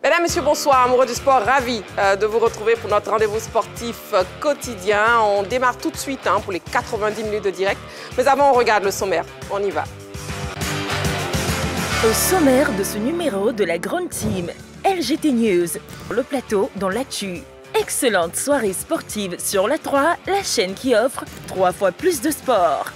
Mesdames, Messieurs, bonsoir. Amoureux du sport, ravi de vous retrouver pour notre rendez-vous sportif quotidien. On démarre tout de suite pour les 90 minutes de direct. Mais avant, on regarde le sommaire. On y va. Au sommaire de ce numéro de la Grande Team, LGT News, le plateau dans l'actu. Excellente soirée sportive sur la 3, la chaîne qui offre 3 fois plus de sport.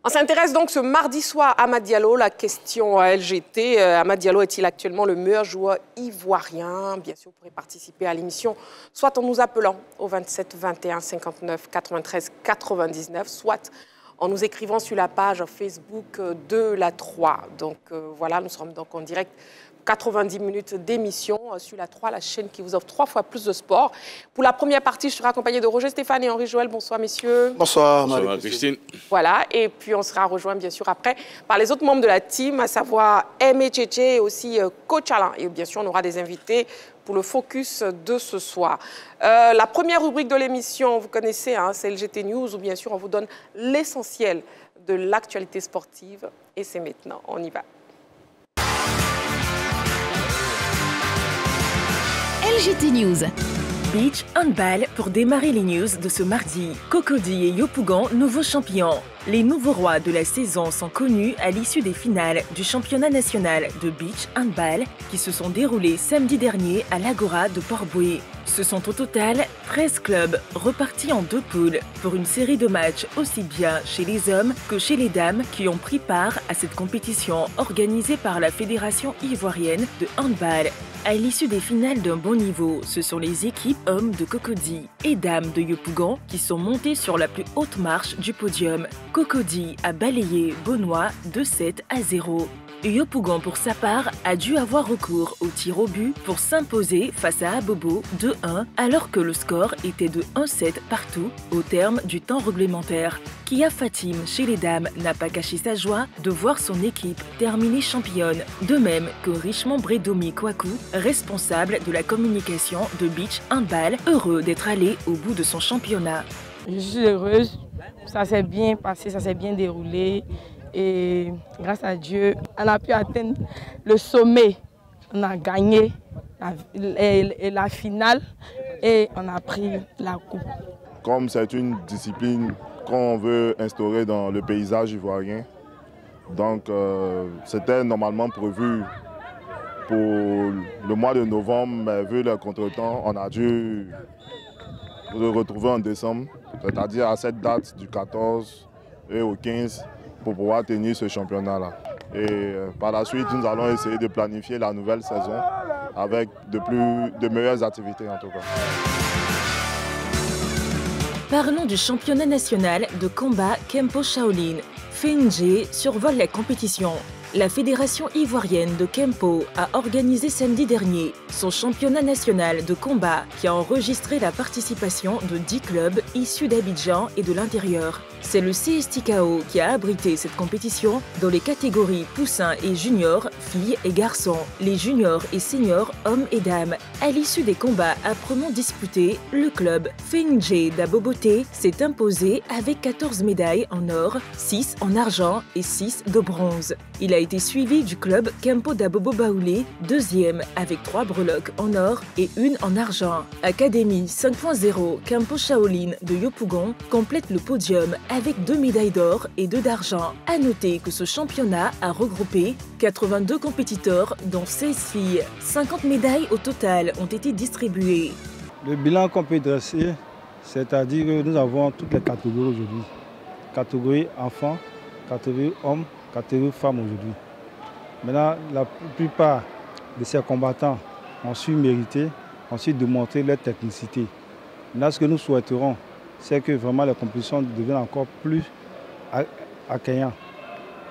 On s'intéresse donc ce mardi soir à Amad Diallo, la question LGT. Amad Diallo est-il actuellement le meilleur joueur ivoirien? Bien sûr, vous pourrez participer à l'émission, soit en nous appelant au 27 21 59 93 99, soit en nous écrivant sur la page Facebook de la 3. Donc voilà, nous sommes donc en direct. 90 minutes d'émission sur la 3, la chaîne qui vous offre 3 fois plus de sport. Pour la première partie, je serai accompagné de Roger Stéphane et Henri Joël. Bonsoir, messieurs. Bonsoir, Marie-Christine. Voilà, et puis on sera rejoint, bien sûr, après, par les autres membres de la team, à savoir Aimé Tchétché et aussi Coach Alain. Et bien sûr, on aura des invités pour le focus de ce soir. La première rubrique de l'émission, vous connaissez, c'est LGT News, où bien sûr, on vous donne l'essentiel de l'actualité sportive. Et c'est maintenant, on y va. LGT News. Beach handball pour démarrer les news de ce mardi. Cocody et Yopougon, nouveaux champions. Les nouveaux rois de la saison sont connus à l'issue des finales du championnat national de beach handball qui se sont déroulées samedi dernier à l'Agora de Port-Bouët. Ce sont au total 13 clubs repartis en 2 poules pour une série de matchs aussi bien chez les hommes que chez les dames qui ont pris part à cette compétition organisée par la Fédération ivoirienne de handball. À l'issue des finales d'un bon niveau, ce sont les équipes hommes de Cocody et dames de Yopougon qui sont montées sur la plus haute marche du podium. Cocody a balayé Beaunois 2-7 à 0. Yopougon, pour sa part, a dû avoir recours au tir au but pour s'imposer face à Abobo 2-1 alors que le score était de 1-7 partout au terme du temps réglementaire. Kia Fatim, chez les dames, n'a pas caché sa joie de voir son équipe terminer championne, de même que Richemont Bredomi Kwaku, responsable de la communication de beach handball, heureux d'être allé au bout de son championnat. Je suis heureuse, ça s'est bien passé, ça s'est bien déroulé. Et grâce à Dieu, on a pu atteindre le sommet. On a gagné la finale et on a pris la coupe. Comme c'est une discipline qu'on veut instaurer dans le paysage ivoirien, donc c'était normalement prévu pour le mois de novembre, mais vu le contretemps, on a dû le retrouver en décembre, c'est-à-dire à cette date du 14 et au 15. Pour pouvoir tenir ce championnat-là. Et par la suite, nous allons essayer de planifier la nouvelle saison avec de meilleures activités en tout cas. Parlons du championnat national de combat Kempo Shaolin. FNG survole la compétition. La Fédération ivoirienne de Kempo a organisé samedi dernier son championnat national de combat qui a enregistré la participation de 10 clubs issus d'Abidjan et de l'intérieur. C'est le CSTKO qui a abrité cette compétition dans les catégories poussins et juniors, filles et garçons, les juniors et seniors, hommes et dames. À l'issue des combats âprement disputés, le club FNG d'Aboboté s'est imposé avec 14 médailles en or, 6 en argent et 6 de bronze. Il a été suivi du club Kempo d'Abobo Baoulé, deuxième avec 3 breloques en or et 1 en argent. Académie 5.0 Kempo Shaolin de Yopougon complète le podium avec 2 médailles d'or et 2 d'argent. À noter que ce championnat a regroupé 82 compétiteurs dont 16 filles. 50 médailles au total ont été distribuées. Le bilan qu'on peut dresser, c'est-à-dire que nous avons toutes les catégories aujourd'hui. Catégorie enfants, catégorie hommes, catégorie femmes aujourd'hui. Maintenant, la plupart de ces combattants ont su mériter, ont su démontrer leur technicité. Maintenant, ce que nous souhaiterons, c'est que vraiment les compétitions deviennent encore plus accueillantes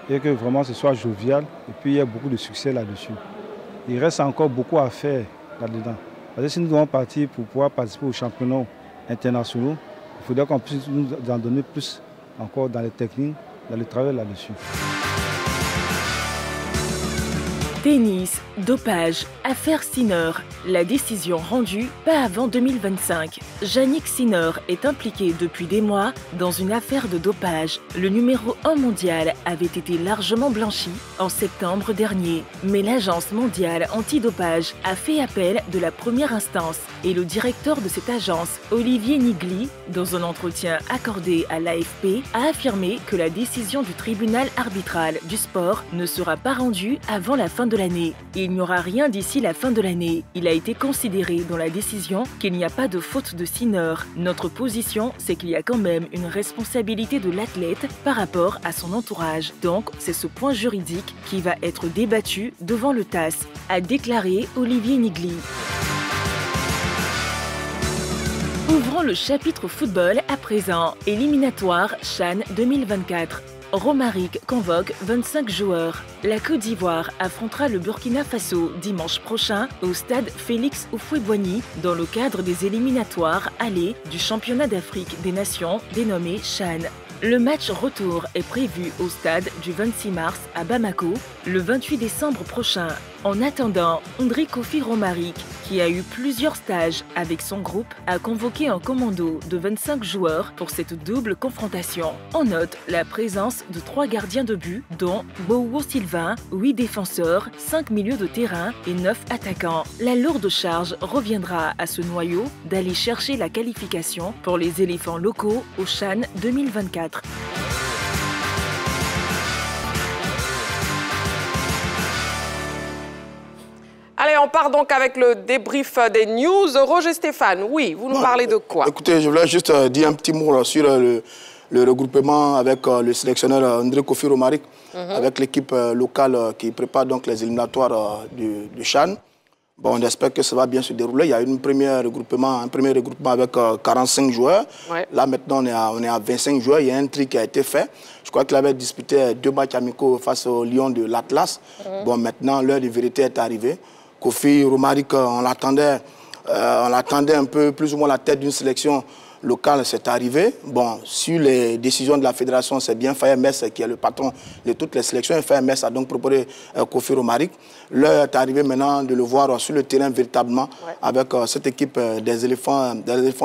et que vraiment ce soit jovial et puis il y a beaucoup de succès là-dessus. Il reste encore beaucoup à faire là-dedans. Parce que si nous devons partir pour pouvoir participer aux championnats internationaux, il faudrait qu'on puisse nous en donner plus encore dans les techniques, dans le travail là-dessus. Tennis, dopage, affaire Sinner. La décision rendue pas avant 2025. Jannik Sinner est impliqué depuis des mois dans une affaire de dopage. Le numéro 1 mondial avait été largement blanchi en septembre dernier. Mais l'Agence mondiale antidopage a fait appel de la première instance et le directeur de cette agence, Olivier Nigli, dans un entretien accordé à l'AFP, a affirmé que la décision du tribunal arbitral du sport ne sera pas rendue avant la fin de l'année. Il n'y aura rien d'ici la fin de l'année. Il a été considéré dans la décision qu'il n'y a pas de faute de Sinner. Notre position, c'est qu'il y a quand même une responsabilité de l'athlète par rapport à son entourage. Donc, c'est ce point juridique qui va être débattu devant le TAS, a déclaré Olivier Nigli. Ouvrons le chapitre football à présent. Éliminatoire CHAN 2024. Romaric convoque 25 joueurs. La Côte d'Ivoire affrontera le Burkina Faso dimanche prochain au stade Félix Houphouët-Boigny dans le cadre des éliminatoires allés du championnat d'Afrique des Nations dénommé CHAN. Le match retour est prévu au stade du 26 mars à Bamako le 28 décembre prochain. En attendant, André Kofi Romaric, qui a eu plusieurs stages avec son groupe, a convoqué un commando de 25 joueurs pour cette double confrontation. On note la présence de 3 gardiens de but, dont Bowo Sylvain, 8 défenseurs, 5 milieux de terrain et 9 attaquants. La lourde charge reviendra à ce noyau d'aller chercher la qualification pour les éléphants locaux au CHAN 2024. Allez, on part donc avec le débrief des news. Roger Stéphane, oui, vous nous parlez de quoi? Écoutez, je voulais juste dire un petit mot sur le regroupement avec le sélectionneur André Kofi Romaric, avec l'équipe locale qui prépare donc les éliminatoires du CHAN. Bon, on espère que ça va bien se dérouler. Il y a un premier regroupement avec 45 joueurs. Ouais. Là, maintenant, on est à 25 joueurs. Il y a un tri qui a été fait. Je crois qu'il avait disputé 2 matchs amicaux face au Lion de l'Atlas. Bon, maintenant, l'heure de vérité est arrivée. Kofi Romaric, on l'attendait un peu plus ou moins la tête d'une sélection locale, c'est arrivé. Bon, sur les décisions de la fédération, c'est bien Faye Mess qui est le patron de toutes les sélections. Faye Mess a donc proposé Kofi Romaric. L'heure est arrivée maintenant de le voir sur le terrain véritablement avec cette équipe des éléphants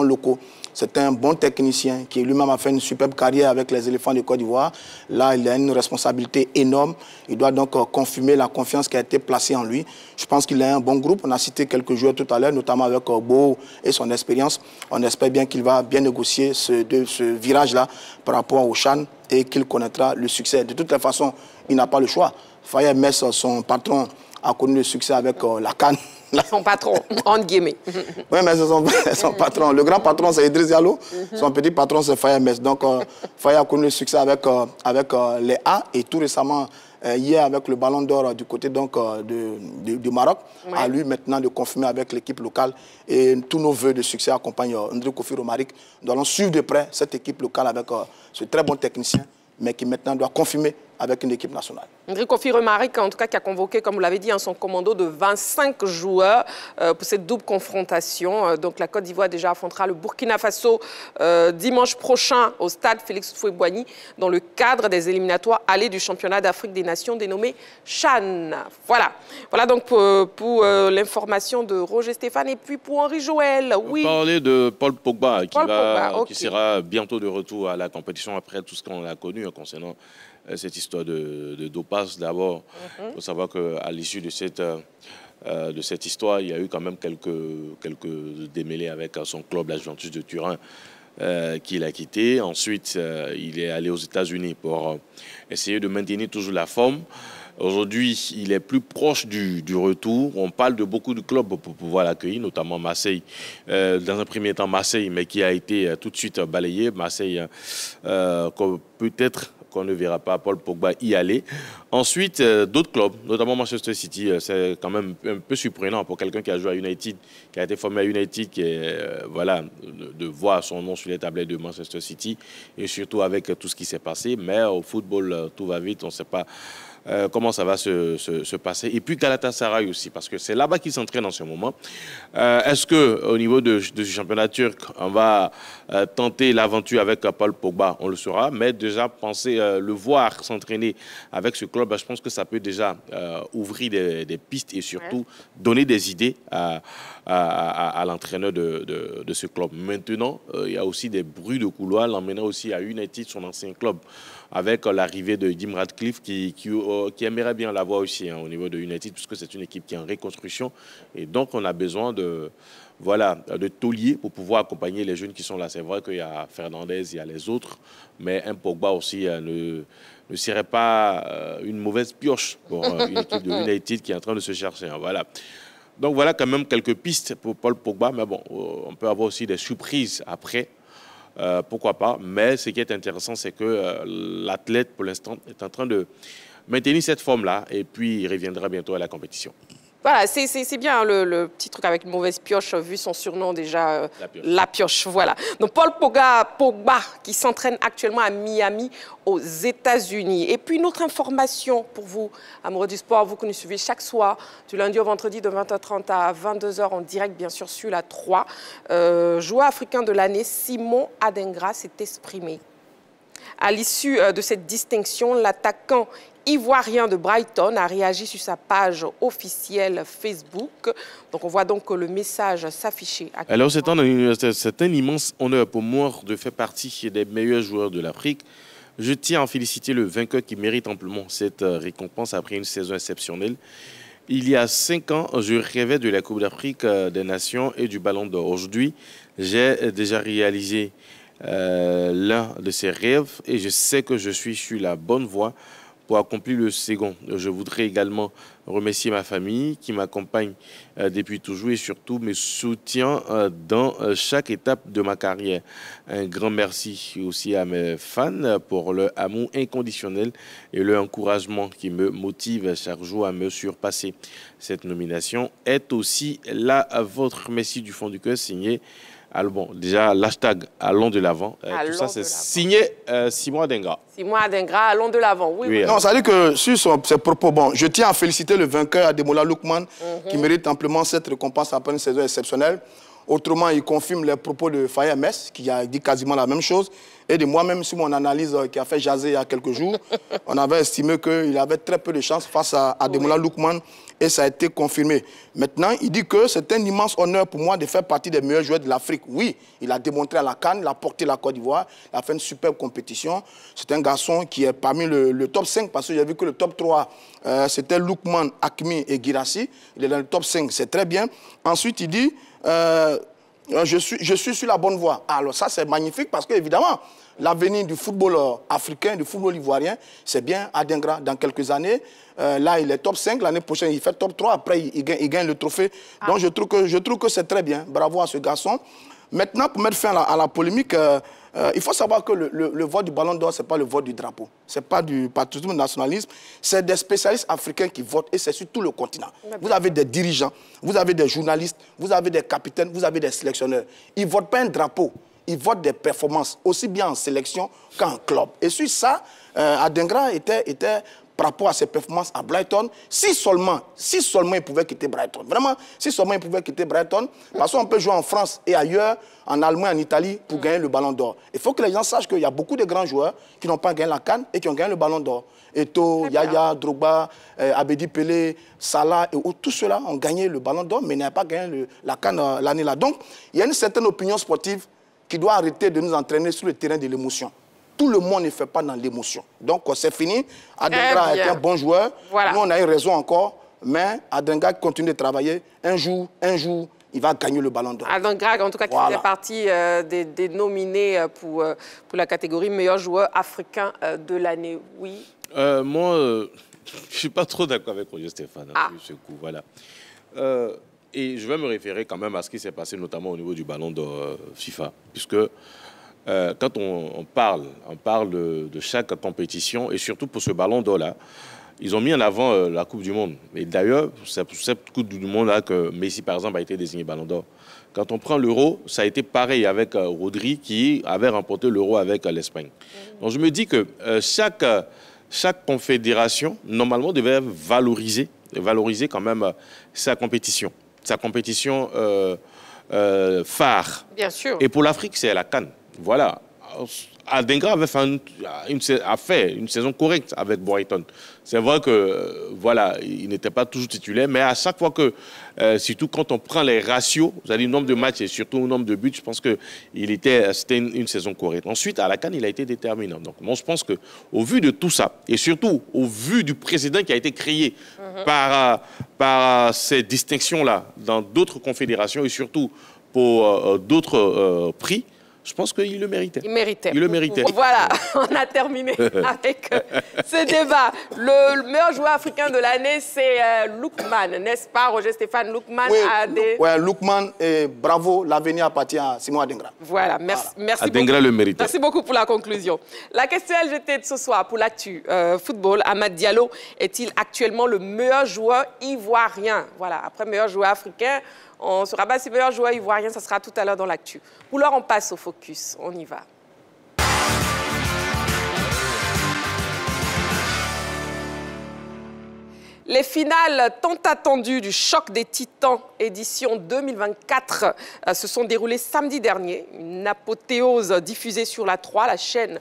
locaux. C'est un bon technicien qui lui-même a fait une superbe carrière avec les éléphants de Côte d'Ivoire. Là, il a une responsabilité énorme. Il doit donc confirmer la confiance qui a été placée en lui. Je pense qu'il a un bon groupe. On a cité quelques joueurs tout à l'heure, notamment avec Bo et son expérience. On espère bien qu'il va bien négocier ce virage-là par rapport au CHAN et qu'il connaîtra le succès. De toutes les façons, il n'a pas le choix. Faye Mess, son patron, a connu le succès avec la CAN. Son patron, entre guillemets. Oui, mais c'est son patron. Le grand patron, c'est Idriss Diallo. Son petit patron, c'est Faye Mess. Donc, Faye a connu le succès avec les A et tout récemment, hier, avec le ballon d'or du côté donc, du Maroc, à lui maintenant de confirmer avec l'équipe locale. Et tous nos voeux de succès accompagnent André Kofi Romaric. Nous allons suivre de près cette équipe locale avec ce très bon technicien, mais qui maintenant doit confirmer avec une équipe nationale. André Kofi Romaric, en tout cas, qui a convoqué, comme vous l'avez dit, son commando de 25 joueurs pour cette double confrontation. Donc la Côte d'Ivoire déjà affrontera le Burkina Faso dimanche prochain au stade Félix Houphouët-Boigny dans le cadre des éliminatoires allés du championnat d'Afrique des Nations dénommé CHAN. Voilà donc pour l'information de Roger Stéphane. Et puis pour Henri Joël, oui. On parlait de Paul Pogba, qui sera bientôt de retour à la compétition après tout ce qu'on a connu concernant cette histoire de dopage. D'abord, il faut savoir qu'à l'issue de cette histoire, il y a eu quand même quelques démêlés avec son club, la Juventus de Turin, qu'il a quitté. Ensuite, il est allé aux États-Unis pour essayer de maintenir toujours la forme. Aujourd'hui, il est plus proche du retour. On parle de beaucoup de clubs pour pouvoir l'accueillir, notamment Marseille. Dans un premier temps, Marseille, mais qui a été tout de suite balayé. Marseille, peut-être qu'on ne verra pas Paul Pogba y aller. Ensuite, d'autres clubs, notamment Manchester City, c'est quand même un peu surprenant pour quelqu'un qui a joué à United, qui a été formé à United, de voir son nom sur les tablettes de Manchester City, et surtout avec tout ce qui s'est passé. Mais au football, tout va vite, on ne sait pas comment ça va se passer. Et puis Galatasaray aussi, parce que c'est là-bas qu'il s'entraîne en ce moment. Est-ce qu'au niveau de ce championnat turc, on va tenter l'aventure avec Paul Pogba? On le saura, mais déjà penser le voir s'entraîner avec ce club, je pense que ça peut déjà ouvrir des pistes et surtout donner des idées à l'entraîneur de ce club. Maintenant, il y a aussi des bruits de couloir l'emmenant aussi à United, son ancien club, avec l'arrivée de Jim Ratcliffe qui aimerait bien l'avoir aussi au niveau de United, puisque c'est une équipe qui est en reconstruction. Et donc, on a besoin de tauliers pour pouvoir accompagner les jeunes qui sont là. C'est vrai qu'il y a Fernandez, il y a les autres, mais un Pogba aussi ne serait pas une mauvaise pioche pour une équipe de United qui est en train de se chercher. Voilà. Donc voilà quand même quelques pistes pour Paul Pogba, mais bon, on peut avoir aussi des surprises après, pourquoi pas. Mais ce qui est intéressant, c'est que l'athlète, pour l'instant, est en train de maintenir cette forme-là, et puis il reviendra bientôt à la compétition. Voilà, c'est bien le petit truc avec une mauvaise pioche, vu son surnom déjà, la pioche, voilà. Donc Paul Pogba qui s'entraîne actuellement à Miami, aux États-Unis. Et puis une autre information pour vous, amoureux du sport, vous que nous suivez chaque soir, du lundi au vendredi de 20h30 à 22h en direct, bien sûr, sur la 3. Joueur africain de l'année, Simon Adingra s'est exprimé. À l'issue de cette distinction, l'attaquant ivoirien de Brighton a réagi sur sa page officielle Facebook. Donc on voit donc que le message s'afficher. Alors c'est un immense honneur pour moi de faire partie des meilleurs joueurs de l'Afrique. Je tiens à féliciter le vainqueur qui mérite amplement cette récompense après une saison exceptionnelle. Il y a 5 ans, je rêvais de la Coupe d'Afrique des Nations et du Ballon d'Or. Aujourd'hui, j'ai déjà réalisé l'un de ces rêves et je sais que je suis sur la bonne voie pour accomplir le second. Je voudrais également remercier ma famille qui m'accompagne depuis toujours et surtout me soutient dans chaque étape de ma carrière. Un grand merci aussi à mes fans pour leur amour inconditionnel et leur encouragement qui me motive chaque jour à me surpasser. Cette nomination est aussi là à votre merci du fond du cœur, signé. Alors bon, déjà, l'hashtag « Allons de l'avant », tout ça, c'est signé Simon Adingra. Simon Adingra, allons de l'avant, oui. Non, ça veut dire que sur ses propos, bon, je tiens à féliciter le vainqueur Ademola Lookman, qui mérite amplement cette récompense après une saison exceptionnelle. Autrement, il confirme les propos de Faye MS, qui a dit quasiment la même chose. Et de moi-même, sur mon analyse qui a fait jaser il y a quelques jours, on avait estimé qu'il avait très peu de chance face à Ademola Lookman, et ça a été confirmé. Maintenant, il dit que c'est un immense honneur pour moi de faire partie des meilleurs joueurs de l'Afrique. Oui, il a démontré à la CAN, il a porté la Côte d'Ivoire, il a fait une superbe compétition. C'est un garçon qui est parmi le top 5, parce que j'ai vu que le top 3, c'était Lookman, Hakimi et Guirassy. Il est dans le top 5, c'est très bien. Ensuite, il dit... je suis sur la bonne voie. Alors ça, c'est magnifique parce qu'évidemment, l'avenir du football africain, du football ivoirien, c'est bien Adingra dans quelques années. Là, il est top 5. L'année prochaine, il fait top 3. Après, il gagne le trophée. Donc, je trouve que c'est très bien. Bravo à ce garçon. Maintenant, pour mettre fin à la polémique, il faut savoir que le vote du Ballon d'Or, ce n'est pas le vote du drapeau. Ce n'est pas du patriotisme nationalisme. C'est des spécialistes africains qui votent et c'est sur tout le continent. Vous avez des dirigeants, vous avez des journalistes, vous avez des capitaines, vous avez des sélectionneurs. Ils ne votent pas un drapeau, ils votent des performances, aussi bien en sélection qu'en club. Et sur ça, Adingra était par rapport à ses performances à Brighton, si seulement il pouvait quitter Brighton. Vraiment, si seulement il pouvait quitter Brighton, parce qu'on peut jouer en France et ailleurs, en Allemagne, en Italie, pour gagner le Ballon d'Or. Il faut que les gens sachent qu'il y a beaucoup de grands joueurs qui n'ont pas gagné la CAN et qui ont gagné le Ballon d'Or. Eto'o, Yaya, Drogba, Abedi Pelé, Salah, et tous ceux-là ont gagné le Ballon d'Or, mais n'ont pas gagné la CAN l'année-là. Donc, il y a une certaine opinion sportive qui doit arrêter de nous entraîner sur le terrain de l'émotion. Tout le monde ne fait pas dans l'émotion. Donc, c'est fini. Adingra est un bon joueur. Voilà. Nous, on a eu raison encore. Mais Adingra continue de travailler. Un jour, il va gagner le Ballon d'Or. Adingra, en tout cas, qui faisait partie des nominés pour la catégorie meilleur joueur africain de l'année. Oui. Moi, je ne suis pas trop d'accord avec Roger Stéphane sur ce coup. Voilà. Et je vais me référer quand même à ce qui s'est passé, notamment au niveau du Ballon d'Or FIFA. Puisque... quand on parle de chaque compétition, et surtout pour ce Ballon d'Or-là, ils ont mis en avant la Coupe du Monde. Et d'ailleurs, c'est pour cette Coupe du Monde-là que Messi, par exemple, a été désigné Ballon d'Or. Quand on prend l'Euro, ça a été pareil avec Rodri, qui avait remporté l'Euro avec l'Espagne. Donc je me dis que chaque confédération, normalement, devait valoriser quand même sa compétition phare. Bien sûr. Et pour l'Afrique, c'est la CAN. Voilà. Adingra avait fait une saison correcte avec Brighton. C'est vrai que voilà, il n'était pas toujours titulaire, mais à chaque fois que, surtout quand on prend les ratios, vous avez le nombre de matchs et surtout le nombre de buts, je pense que c'était une saison correcte. Ensuite, à la CAN, il a été déterminant. Donc, moi, je pense qu'au vu de tout ça, et surtout au vu du précédent qui a été créé par ces distinctions-là dans d'autres confédérations et surtout pour d'autres prix, je pense qu'il le méritait. Il méritait. Il le méritait. Voilà, on a terminé avec ce débat. Le meilleur joueur africain de l'année, c'est Lookman, n'est-ce pas, Roger-Stéphane Lookman? Oui, Lookman, et bravo, l'avenir appartient à Simon Adingra. Voilà, merci Adingra beaucoup. le méritait. Merci beaucoup pour la conclusion. La question LGT de ce soir, pour l'actu football, Amad Diallo est-il actuellement le meilleur joueur ivoirien? Voilà, après meilleur joueur africain, on se rabat sur meilleur joueur ivoirien, ça sera tout à l'heure dans l'actu. Pour l'heure, on passe au focus. On y va. Les finales tant attendues du Choc des Titans édition 2024 se sont déroulées samedi dernier. Une apothéose diffusée sur la 3, la chaîne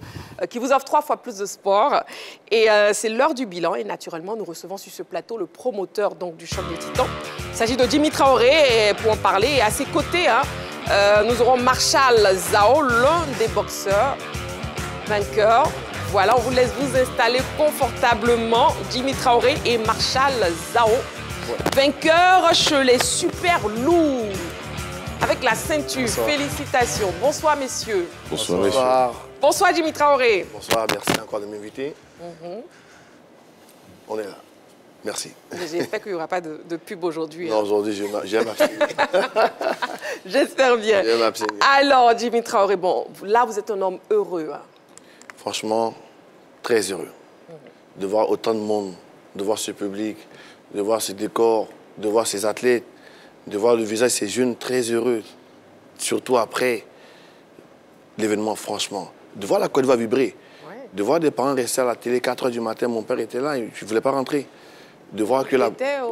qui vous offre 3 fois plus de sport. Et c'est l'heure du bilan. Et naturellement, nous recevons sur ce plateau le promoteur donc, du Choc des Titans. Il s'agit de Jimmy Traoré. Et pour en parler, et à ses côtés, nous aurons Marshall Zao, l'un des boxeurs vainqueurs. Voilà, on vous laisse vous installer confortablement. Jimmy Traoré et Marshall Zao, vainqueurs chez les super lourds. Avec la ceinture. Bonsoir. Félicitations. Bonsoir, messieurs. Bonsoir, messieurs. Bonsoir, Jimmy Traoré. Bonsoir, merci encore de m'inviter. On est là. Merci. J'espère qu'il n'y aura pas de pub aujourd'hui. Non, aujourd'hui, j'aime m'abstenir. J'espère bien. J'aime m'abstenir. Alors, Jimmy Traoré, bon, là, vous êtes un homme heureux. Franchement, très heureux de voir autant de monde, de voir ce public, de voir ce décor, de voir ces athlètes, de voir le visage de ces jeunes très heureux. Surtout après l'événement, franchement. De voir la Côte d'Ivoire vibrer. Ouais. De voir des parents rester à la télé 4 h du matin. Mon père était là, je ne voulais pas rentrer. De voir que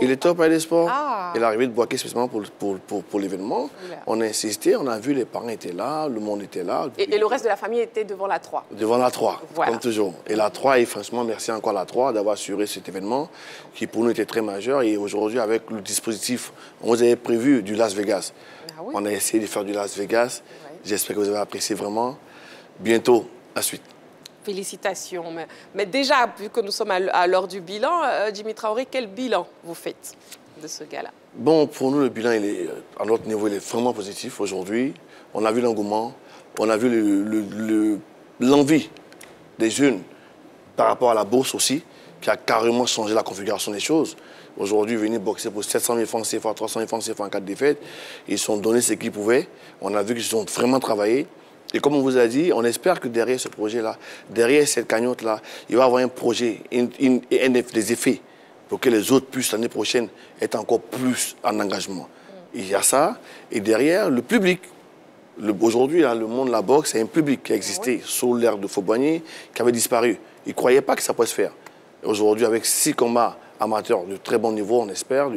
il était au Palais des Sports. Ah. Il est arrivé de Boaké spécialement pour l'événement. On a insisté, on a vu les parents étaient là, le monde était là. Et le reste de la famille était devant la 3. Devant la 3, voilà. Comme toujours. Et la 3, et franchement, merci encore à la 3 d'avoir assuré cet événement qui pour nous était très majeur. Et aujourd'hui, avec le dispositif, on vous avait prévu du Las Vegas. Ah oui. On a essayé de faire du Las Vegas. Ouais. J'espère que vous avez apprécié vraiment. Bientôt, à suite. Félicitations. Mais déjà, vu que nous sommes à l'heure du bilan, Jimmy Traoré, quel bilan vous faites de ce gars-là? Bon, pour nous, le bilan, il est, à notre niveau, il est vraiment positif aujourd'hui. On a vu l'engouement, on a vu l'envie des jeunes par rapport à la bourse aussi, qui a carrément changé la configuration des choses. Aujourd'hui, venir boxer pour 700 000 francs CFA, 300 000 francs CFA en cas de défaite, ils se sont donné ce qu'ils pouvaient. On a vu qu'ils ont vraiment travaillé. Et comme on vous a dit, on espère que derrière ce projet-là, derrière cette cagnotte-là, il va y avoir un projet, des effets pour que les autres puissent l'année prochaine être encore plus en engagement. Il y a ça. Et derrière, le public. Aujourd'hui, le monde de la boxe, c'est un public qui a existé sous l'ère de Fauboigny, qui avait disparu. Ils ne croyaient pas que ça pouvait se faire. Aujourd'hui, avec 6 combats amateurs de très bon niveau, on espère,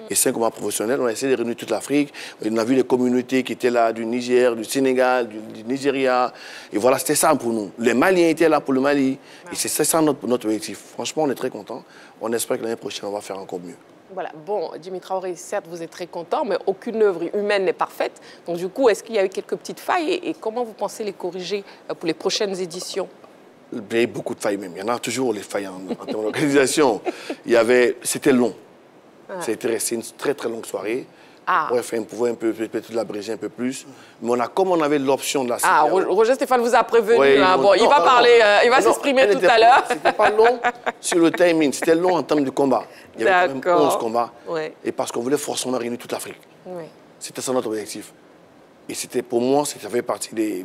et 5 combats professionnels, on a essayé de réunir toute l'Afrique. On a vu les communautés qui étaient là, du Niger, du Sénégal, du Nigeria. Et voilà, c'était ça pour nous. Les Maliens étaient là pour le Mali. Et c'est ça notre objectif. Franchement, on est très contents. On espère que l'année prochaine, on va faire encore mieux. Voilà. Bon, Jimmy Traoré, certes, vous êtes très content, mais aucune œuvre humaine n'est parfaite. Donc, du coup, est-ce qu'il y a eu quelques petites failles et comment vous pensez les corriger pour les prochaines éditions? Il y a eu beaucoup de failles même. Il y en a toujours les failles en termes d'organisation. C'était long. C'était resté une très très longue soirée. On pouvait peut-être l'abréger un peu plus. Mais comme on avait l'option de la CDAO... Roger-Stéphane vous a prévenu. Oui, il va parler, il va s'exprimer tout à l'heure. C'était pas long sur le timing. C'était long en termes de combat. Il y avait quand même 11 combats. Ouais. Et parce qu'on voulait forcément réunir toute l'Afrique. Ouais. C'était ça notre objectif. Et c'était pour moi, ça fait partie des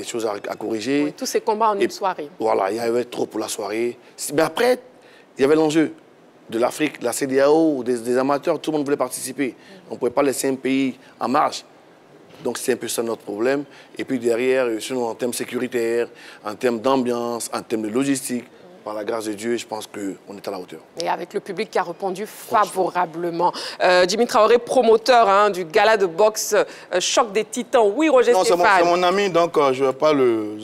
choses à corriger. Oui, tous ces combats en une soirée. Voilà, il y avait trop pour la soirée. Mais après, il y avait l'enjeu de l'Afrique, la CDAO, des amateurs, tout le monde voulait participer. On ne pouvait pas laisser un pays en marge. Donc c'est un peu ça notre problème. Et puis derrière, sinon en termes sécuritaires, en termes d'ambiance, en termes de logistique, par la grâce de Dieu, je pense qu'on est à la hauteur. Et avec le public qui a répondu favorablement. Jimmy Traoré, promoteur du gala de boxe Choc des Titans. Oui, Roger Stéphane. Non, c'est mon ami, donc je ne vais pas le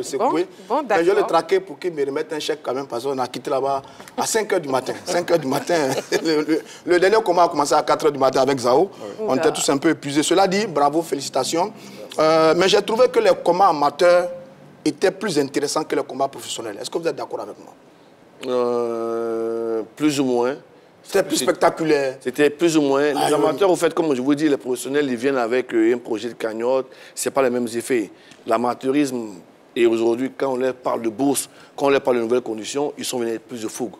secouer. Bon, mais je vais le traquer pour qu'il me remette un chèque quand même, parce qu'on a quitté là-bas à 5 h du matin. 5 h du matin. Le dernier combat a commencé à 4 h du matin avec Zao. On était tous un peu épuisés. Cela dit, bravo, félicitations. Mais j'ai trouvé que les combats amateurs était plus intéressant que le combat professionnel. Est-ce que vous êtes d'accord avec moi? Plus ou moins. C'était plus spectaculaire. C'était plus ou moins. Les amateurs, au fait, comme je vous dis, les professionnels, ils viennent avec un projet de cagnotte. Ce n'est pas les mêmes effets. L'amateurisme, et aujourd'hui, quand on leur parle de bourse, quand on leur parle de nouvelles conditions, ils sont venus avec plus de fougue.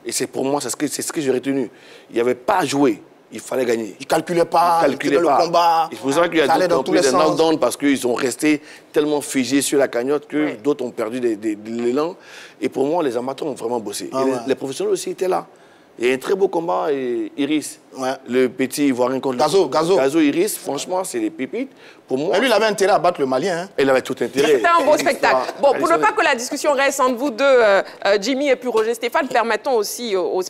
Et c'est pour moi, c'est ce que j'ai retenu. Il n'y avait pas à jouer. Il fallait gagner. Ils ne calculaient pas, le combat. C'est pour ça qu'il y a d'autres qui ont pris des knockdowns parce qu'ils sont restés tellement figés sur la cagnotte que d'autres ont perdu de l'élan. Et pour moi, les amateurs ont vraiment bossé. Et les professionnels aussi étaient là. Il y a un très beau combat, Iris, le petit Ivoirien contre Gazo Iris, franchement, c'est des pépites. Pour moi, mais lui, il avait intérêt à battre le Malien. Hein. Il avait tout intérêt. C'était un beau spectacle. Bon, pour ne pas que la discussion reste entre vous deux, Jimmy et puis Roger Stéphane, permettons aussi aux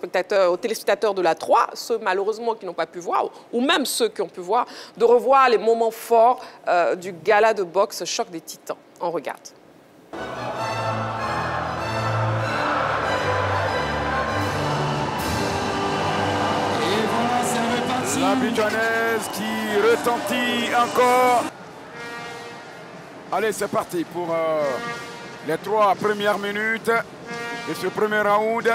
téléspectateurs de la 3, ceux malheureusement qui n'ont pas pu voir, ou même ceux qui ont pu voir, de revoir les moments forts du gala de boxe Choc des Titans. On regarde. La Bijonaise qui retentit encore. Allez, c'est parti pour les 3 premières minutes de ce premier round.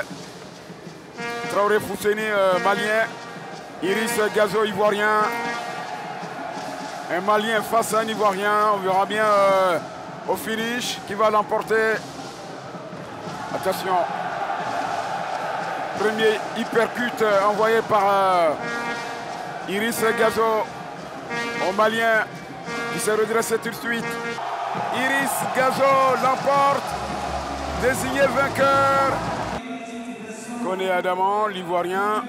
Traoré Fousseni, malien. Iris Gazo, ivoirien. Un malien face à un ivoirien. On verra bien au finish qui va l'emporter. Attention. Premier hypercute envoyé par Iris Gazo au Malien qui s'est redressé tout de suite. Iris Gazo l'emporte, désigné vainqueur. Koné Adaman, l'Ivoirien.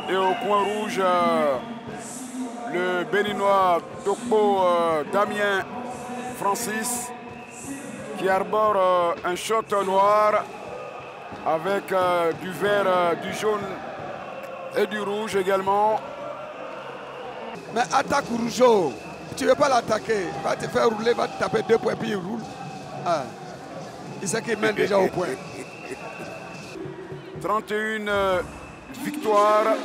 Et au coin rouge, le Béninois Tokpo Damien Francis qui arbore un short noir avec du vert, du jaune et du rouge également. Mais attaque Rougeau, tu ne veux pas l'attaquer, il va te faire rouler, il va te taper 2 points puis il roule. Ah. Il sait qu'il mène déjà au point. 31 victoires.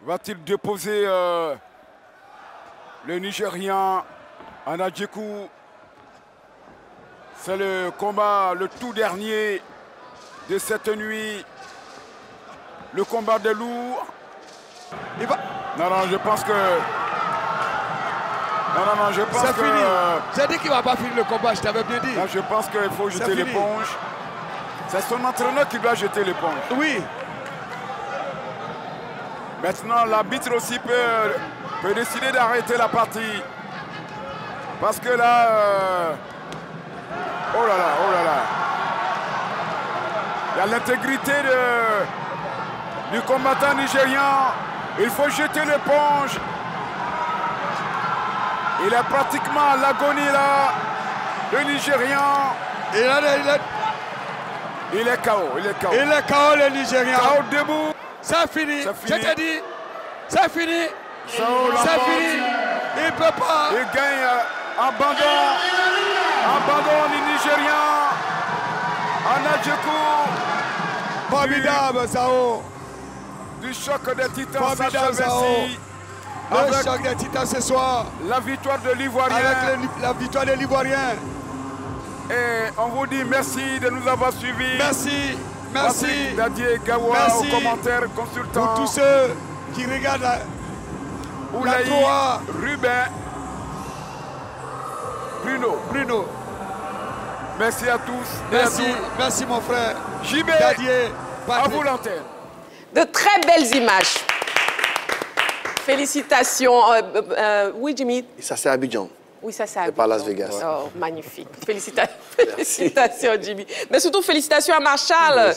Va-t-il déposer le Nigérian Anadjekou? C'est le combat, le tout dernier de cette nuit. Le combat des lourds. Il va... Non, je pense que... Non, je pense que... C'est fini. J'ai dit qu'il ne va pas finir le combat, je t'avais bien dit. Non, je pense qu'il faut jeter l'éponge. C'est son entraîneur qui doit jeter l'éponge. Oui. Maintenant, l'arbitre aussi peut décider d'arrêter la partie. Parce que là... Oh là là. Il y a l'intégrité du combattant nigérian. Il faut jeter l'éponge. Il est pratiquement à l'agonie là. Le Nigérian. Il est KO. Il est KO le Nigérian. KO debout. C'est fini. Je t'ai dit. C'est fini. C'est fini. Il ne peut pas. Il gagne abandon du Nigérian. Anadjekou. Formidable, Sao. Du choc des Titans. Formidable, Sao. Le choc des Titans ce soir. La victoire de l'Ivoirien. Avec la victoire de l'Ivoirien. Et on vous dit merci de nous avoir suivis. Merci. Patrick Dadier Gawa au commentaire consultant. Pour tous ceux qui regardent la Oulaï, 3. Ruben, Bruno. Merci à tous. Merci mon frère. JB, Dadier, à vous l'antenne. De très belles images. Félicitations. Oui, Jimmy. Et ça, c'est Abidjan. Oui, ça, c'est pas Las Vegas. Oh, magnifique. Félicitations, Jimmy. Mais surtout, félicitations à Marshall,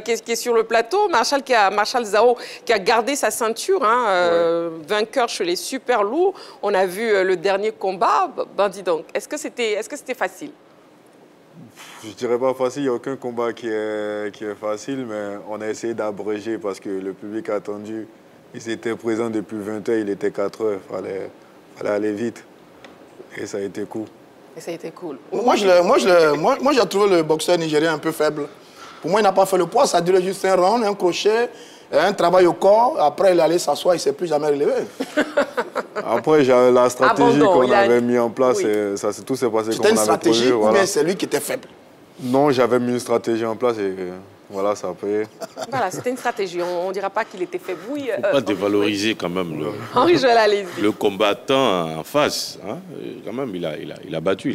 qui est sur le plateau. Marshall Zao, qui a gardé sa ceinture, hein, vainqueur chez les super lourds. On a vu le dernier combat. Ben, dis donc, est-ce que c'était facile? Je ne dirais pas facile, il n'y a aucun combat qui est facile, mais on a essayé d'abréger parce que le public a attendu. Ils étaient présents depuis 20 heures, il était 4 heures, il fallait aller vite. Et ça a été cool. Et ça a été cool. Moi, j'ai trouvé le boxeur nigérien un peu faible. Pour moi, il n'a pas fait le poids, ça a duré juste un round, un crochet, un travail au corps. Après, il est allé s'asseoir, il ne s'est plus jamais relevé. Après, la stratégie qu'on avait mis en place, tout s'est passé comme on avait prévu. C'était une stratégie ou bien c'est lui qui était faible? Non, j'avais mis une stratégie en place et voilà, ça a payé. Voilà, c'était une stratégie. On ne dira pas qu'il était faible. Oui, il ne faut pas dévaloriser quand même le combattant en face. Hein. Quand même, il a battu.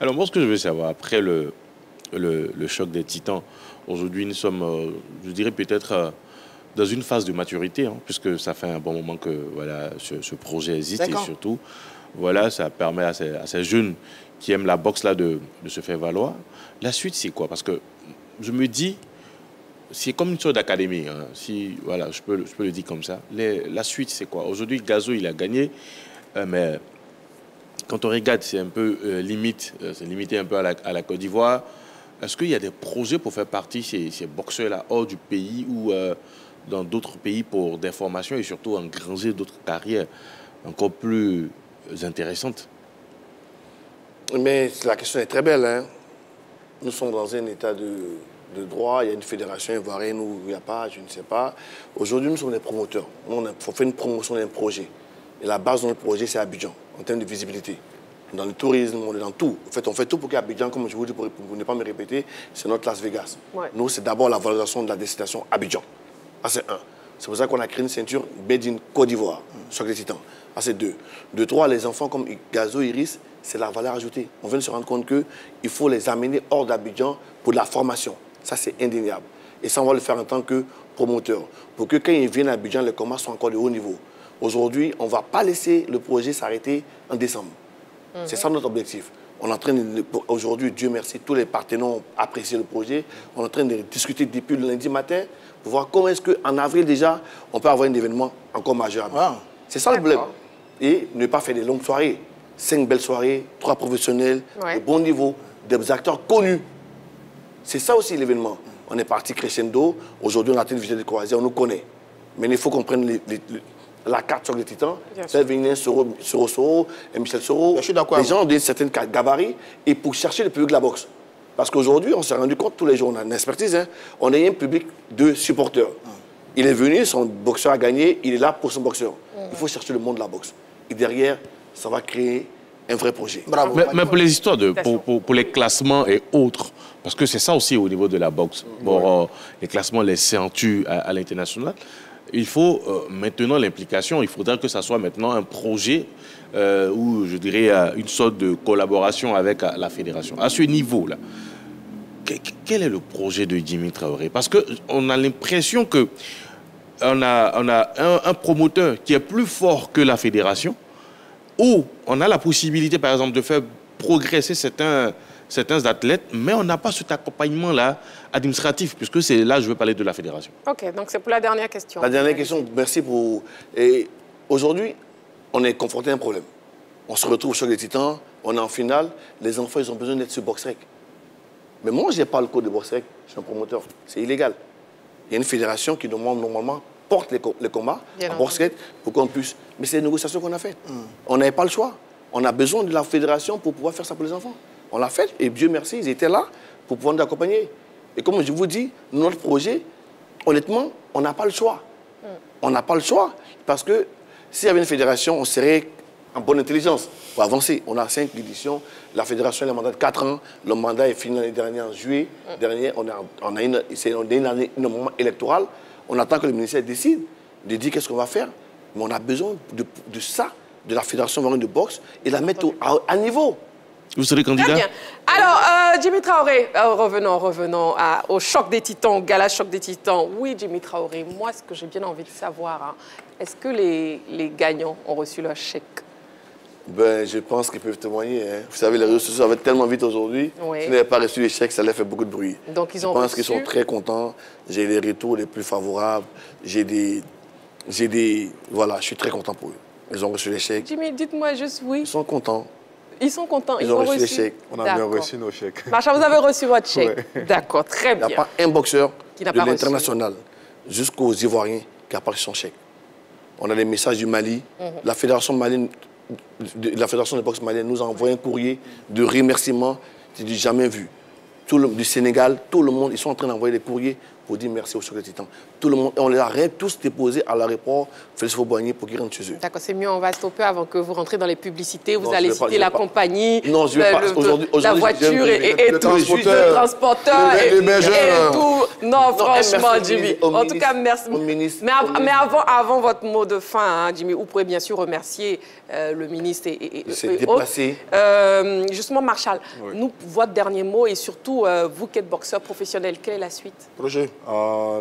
Alors moi, ce que je veux savoir, après le choc des titans, aujourd'hui, nous sommes, je dirais peut-être, dans une phase de maturité, hein, puisque ça fait un bon moment que voilà, ce projet existe. Et surtout, voilà, ça permet à ces jeunes qui aiment la boxe là, de se faire valoir. La suite, c'est quoi? Parce que je me dis, c'est comme une sorte d'académie. Hein. Si, voilà, je peux le dire comme ça. La suite, c'est quoi? Aujourd'hui, Gazo, il a gagné, mais quand on regarde, c'est un peu limite. C'est limité un peu à la Côte d'Ivoire. Est-ce qu'il y a des projets pour faire partie ces boxeurs-là hors du pays ou dans d'autres pays pour des formations et surtout engranger d'autres carrières encore plus intéressantes? Mais la question est très belle. Hein. Nous sommes dans un état de droit. Il y a une fédération ivoirienne où il n'y a pas, je ne sais pas. Aujourd'hui, nous sommes des promoteurs. On fait une promotion d'un projet. Et la base de notre projet, c'est Abidjan, en termes de visibilité. Dans le tourisme, on est dans tout. En fait, on fait tout pour qu'Abidjan, comme je vous dis, pour ne pas me répéter, c'est notre Las Vegas. Ouais. Nous, c'est d'abord la valorisation de la destination Abidjan. Ça, c'est un. C'est pour ça qu'on a créé une ceinture Made in Côte d'Ivoire, sur les titans. Ça, c'est deux. De trois, les enfants comme Gazo, Iris, c'est la valeur ajoutée. On vient de se rendre compte qu'il faut les amener hors d'Abidjan pour de la formation. Ça, c'est indéniable. Et ça, on va le faire en tant que promoteur. Pour que quand ils viennent à Abidjan, les combats soient encore de haut niveau. Aujourd'hui, on ne va pas laisser le projet s'arrêter en décembre. C'est ça notre objectif. On est en train de, aujourd'hui, Dieu merci, tous les partenaires ont apprécié le projet. On est en train de discuter depuis le lundi matin pour voir comment est-ce qu'en avril déjà, on peut avoir un événement encore majeur. C'est ça le problème. Et ne pas faire des longues soirées. 5 belles soirées, 3 professionnels, de bon niveau, des acteurs connus. C'est ça aussi l'événement. On est parti crescendo. Aujourd'hui, on a une visite de croisière, on nous connaît. Mais il faut qu'on prenne la carte sur les titans. C'est venir Soro, Michel Soro. Je suis d'accord. Les gens ont des certaines gabarits et pour chercher le public de la boxe. Parce qu'aujourd'hui, on s'est rendu compte, tous les jours, on a une expertise, hein, on a un public de supporters. Il est venu, son boxeur a gagné, il est là pour son boxeur. Il faut chercher le monde de la boxe. Et derrière, ça va créer un vrai projet. Bravo. Mais pour les histoires, pour les classements et autres, parce que c'est ça aussi au niveau de la boxe, les classements, les ceintures à l'international, il faut maintenant l'implication, il faudra que ça soit maintenant un projet ou je dirais une sorte de collaboration avec la fédération. À ce niveau-là, quel est le projet de Jimmy Traoré? Parce qu'on a l'impression qu'on a un promoteur qui est plus fort que la fédération, où on a la possibilité, par exemple, de faire progresser certains athlètes, mais on n'a pas cet accompagnement-là administratif, puisque c'est là je veux parler de la fédération. OK, donc c'est pour la dernière question. La dernière question, merci pour... Aujourd'hui, on est confronté à un problème. On se retrouve sur les titans, on est en finale, les enfants, ils ont besoin d'être sur BoxRec. Mais moi, je n'ai pas le code de BoxRec, je suis un promoteur, c'est illégal. Il y a une fédération qui normalement porte les combats en BoxRec pour qu'on puisse... Mais c'est les négociations qu'on a faites. On n'avait pas le choix. On a besoin de la fédération pour pouvoir faire ça pour les enfants. On l'a fait et Dieu merci, ils étaient là pour pouvoir nous accompagner. Et comme je vous dis, notre projet, honnêtement, on n'a pas le choix. On n'a pas le choix parce que s'il y avait une fédération, on serait en bonne intelligence pour avancer. On a 5 éditions. La fédération a un mandat de 4 ans. Le mandat est fini l'année dernière, en juillet dernier. On a un moment électoral. On attend que le ministère décide de dire qu'est-ce qu'on va faire. Mais on a besoin de ça, de la fédération de boxe et la mettre à niveau. Vous serez candidat? Très bien. Alors, Jimmy Traoré, revenons au choc des titans, au gala choc des titans. Oui, Jimmy Traoré, moi, ce que j'ai bien envie de savoir, est-ce que les gagnants ont reçu leur chèque? Ben, je pense qu'ils peuvent témoigner. Hein. Vous savez, les réseaux sociaux vont tellement vite aujourd'hui. Oui. S'ils n'avaient pas reçu les chèques, ça leur fait beaucoup de bruit. Donc, ils ont Je pense reçu... qu'ils sont très contents. J'ai les retours les plus favorables. Voilà, je suis très content pour eux. Ils ont reçu les chèques. Jimmy, dites-moi juste oui. Ils sont contents. Ils sont contents. Ils ont reçu les chèques. On a bien reçu nos chèques. Marcha, vous avez reçu votre chèque. Ouais. D'accord, très bien. Il n'y a pas un boxeur Qui n'a de pas reçu. l'international jusqu'aux Ivoiriens qui n'a pas reçu son chèque. On a des messages du Mali. La fédération de boxe malienne nous a envoyé un courrier de remerciement du jamais vu. Du Sénégal, tout le monde, ils sont en train d'envoyer des courriers pour dire merci au Choc des Titans. Tout le monde, et on les a tous déposés à l'aéroport Félix Houphouët-Boigny pour qu'ils rentrent chez eux. D'accord, c'est mieux, on va stopper avant que vous rentrez dans les publicités. Vous Non, allez je vais pas- citer je vais la pas. compagnie, Non, je vais pas. Aujourd'hui, la voiture et le tout, transporteur, le transporteur le et hébergeur. tout. Non, franchement, merci Jimmy. au En tout cas, merci. ministre, Mais avant votre mot de fin, hein, Jimmy, vous pourrez bien sûr remercier le ministre et s'est autres. déplacé. Justement, Marshall, nous, votre dernier mot et surtout, vous qui êtes boxeur professionnel, quelle est la suite? Projet.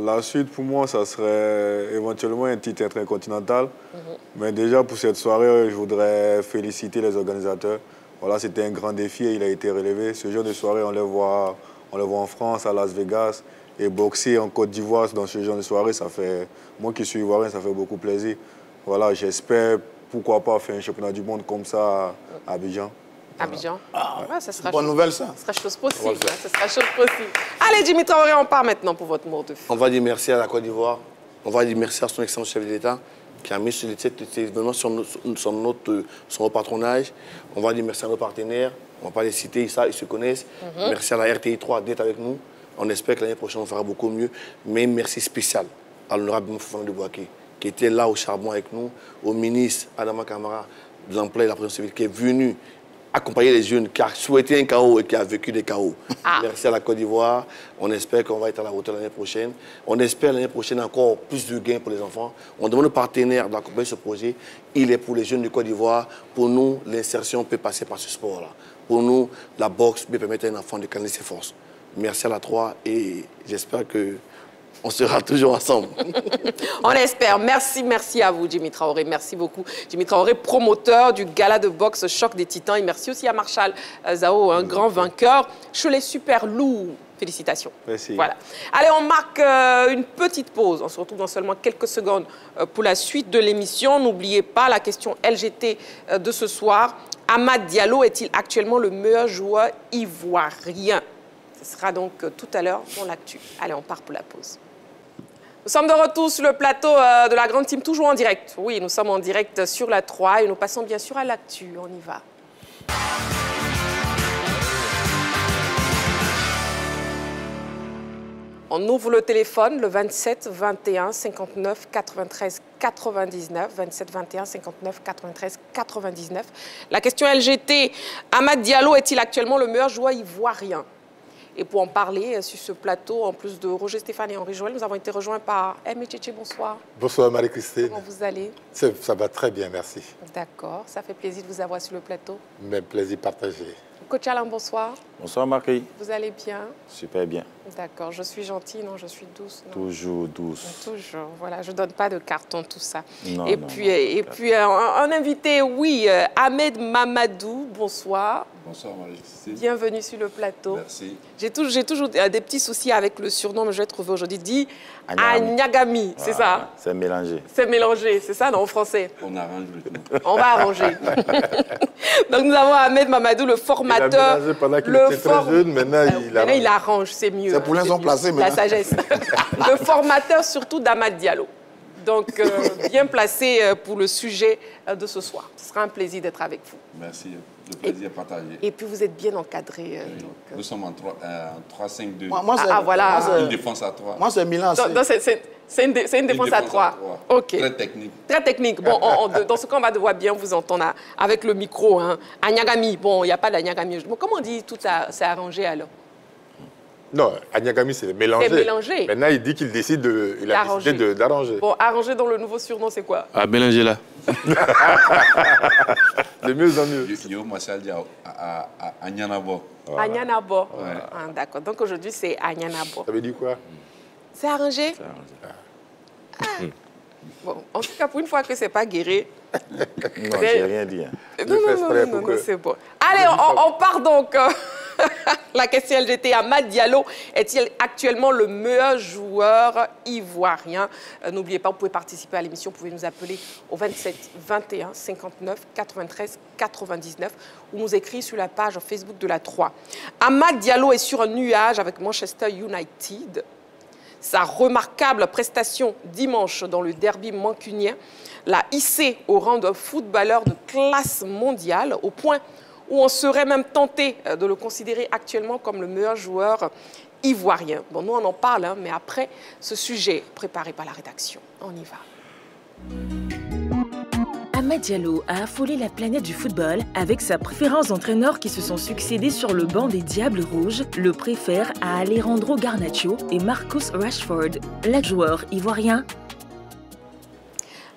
La suite, pour moi, ça serait éventuellement un titre intercontinental. Mais déjà, pour cette soirée, je voudrais féliciter les organisateurs. Voilà, c'était un grand défi et il a été relevé. Ce genre de soirée, on le voit en France, à Las Vegas. Et boxer en Côte d'Ivoire dans ce genre de soirée, ça fait... Moi qui suis ivoirien, ça fait beaucoup plaisir. Voilà, j'espère, pourquoi pas, faire un championnat du monde comme ça à Abidjan. Abidjan. Ouais, ça sera Bonne nouvelle, ça. Ça sera chose possible. Ça sera chose possible. Allez, Jimmy Traoré, on part maintenant pour votre mot de fin. On va dire merci à la Côte d'Ivoire. On va dire merci à son excellence chef de l'État qui a mis cet événement sur notre patronage. On va dire merci à nos partenaires. On ne va pas les citer, ils se connaissent. Merci à la RTI 3 d'être avec nous. On espère que l'année prochaine, on fera beaucoup mieux. Mais merci spécial à l'honorable Fofana de Bouaké, qui était là au charbon avec nous, au ministre Adama Kamara de l'Emploi et de la Protection civile, qui est venu accompagner les jeunes, qui a souhaité un chaos et qui a vécu des chaos. Merci à la Côte d'Ivoire. On espère qu'on va être à la hauteur l'année prochaine. On espère l'année prochaine encore plus de gains pour les enfants. On demande aux partenaires d'accompagner ce projet. Il est pour les jeunes de Côte d'Ivoire. Pour nous, l'insertion peut passer par ce sport-là. Pour nous, la boxe peut permettre à un enfant de canaliser ses forces. Merci à la 3 et j'espère qu'on sera toujours ensemble. On espère. Merci à vous, Jimmy Traoré. Merci beaucoup. Jimmy Traoré, promoteur du gala de boxe Choc des Titans. Et merci aussi à Marshall Zao, un grand vainqueur. Chez les super loups. Félicitations. Merci. Voilà. Allez, on marque une petite pause. On se retrouve dans seulement quelques secondes pour la suite de l'émission. N'oubliez pas la question LGT de ce soir. Amad Diallo est-il actuellement le meilleur joueur ivoirien? Ce sera donc tout à l'heure dans l'actu. Allez, on part pour la pause. Nous sommes de retour sur le plateau de la grande team, toujours en direct. Oui, nous sommes en direct sur la 3 et nous passons bien sûr à l'actu. On y va. On ouvre le téléphone, le 27 21 59 93 99. 27 21 59 93 99. La question LGT, Amad Diallo est-il actuellement le meilleur joueur ivoirien? Et pour en parler sur ce plateau, en plus de Roger Stéphane et Henri Joël, nous avons été rejoints par Aimé Tchétché. Bonsoir. Bonsoir Marie-Christine. Comment vous allez? Ça va très bien, merci. D'accord, ça fait plaisir de vous avoir sur le plateau. Même plaisir partagé. Coach Alain, bonsoir. Bonsoir Marie. Vous allez bien? Super bien. D'accord, je suis gentille, non, je suis douce. Non. Toujours douce. Toujours, voilà, je ne donne pas de carton, tout ça. Non, et non, puis, un invité, oui, Ahmed Mamadou, bonsoir. Bonsoir Marie. Bienvenue sur le plateau. Merci. J'ai toujours des petits soucis avec le surnom, mais je vais trouver aujourd'hui. Dit Anyagami, c'est ça? C'est mélangé. C'est mélangé, c'est ça, non, en français? On arrange le tout. On va arranger. Donc nous avons Ahmed Mamadou, le formateur. Il a mélangé pendant qu'il était très jeune, maintenant il arrange, c'est mieux. Ses poulains sont placés maintenant. La sagesse. Le formateur surtout d'Amad Diallo. Donc bien placé pour le sujet de ce soir. Ce sera un plaisir d'être avec vous. Merci, le plaisir est partagé. Et puis vous êtes bien encadré. Nous sommes en 3-5-2. Voilà. Une défense à 3. Moi, c'est Milan. C'est une défense à 3. Ok. Très technique. Très technique. Bon, dans ce cas, on va devoir bien vous entendre avec le micro. Hein. Anyagami, bon, il n'y a pas d'Anyagami. Bon, comment on dit tout ça, c'est arrangé alors? Non, Anyagami, c'est mélangé. C'est mélangé. Maintenant, il dit qu'il décide d'arranger. Bon, arranger dans le nouveau surnom, c'est quoi? Ah, mélanger là. De mieux en mieux. Yo, moi, ça dit à Anyanabo. Anyanabo. Ouais. Ah, d'accord. Donc aujourd'hui, c'est Anyanabo. Ça veut dire quoi? C'est arrangé? Bon, en tout cas, pour une fois que ce n'est pas guéri, Non, j'ai rien dit. Hein. Non, c'est bon. Allez, on part donc. La question LGT, Amad Diallo est-il actuellement le meilleur joueur ivoirien? N'oubliez pas, vous pouvez participer à l'émission, vous pouvez nous appeler au 27 21 59 93 99 ou nous écrire sur la page Facebook de la 3. Amad Diallo est sur un nuage avec Manchester United. Sa remarquable prestation dimanche dans le derby mancunien l'a hissé au rang d'un footballeur de classe mondiale, au point où on serait même tenté de le considérer actuellement comme le meilleur joueur ivoirien. Bon, nous, on en parle, hein, mais après ce sujet préparé par la rédaction. On y va. Amad Diallo a affolé la planète du football avec sa préférence d'entraîneurs qui se sont succédés sur le banc des Diables Rouges, le préfère à Alejandro Garnacho et Marcus Rashford. Le joueur ivoirien.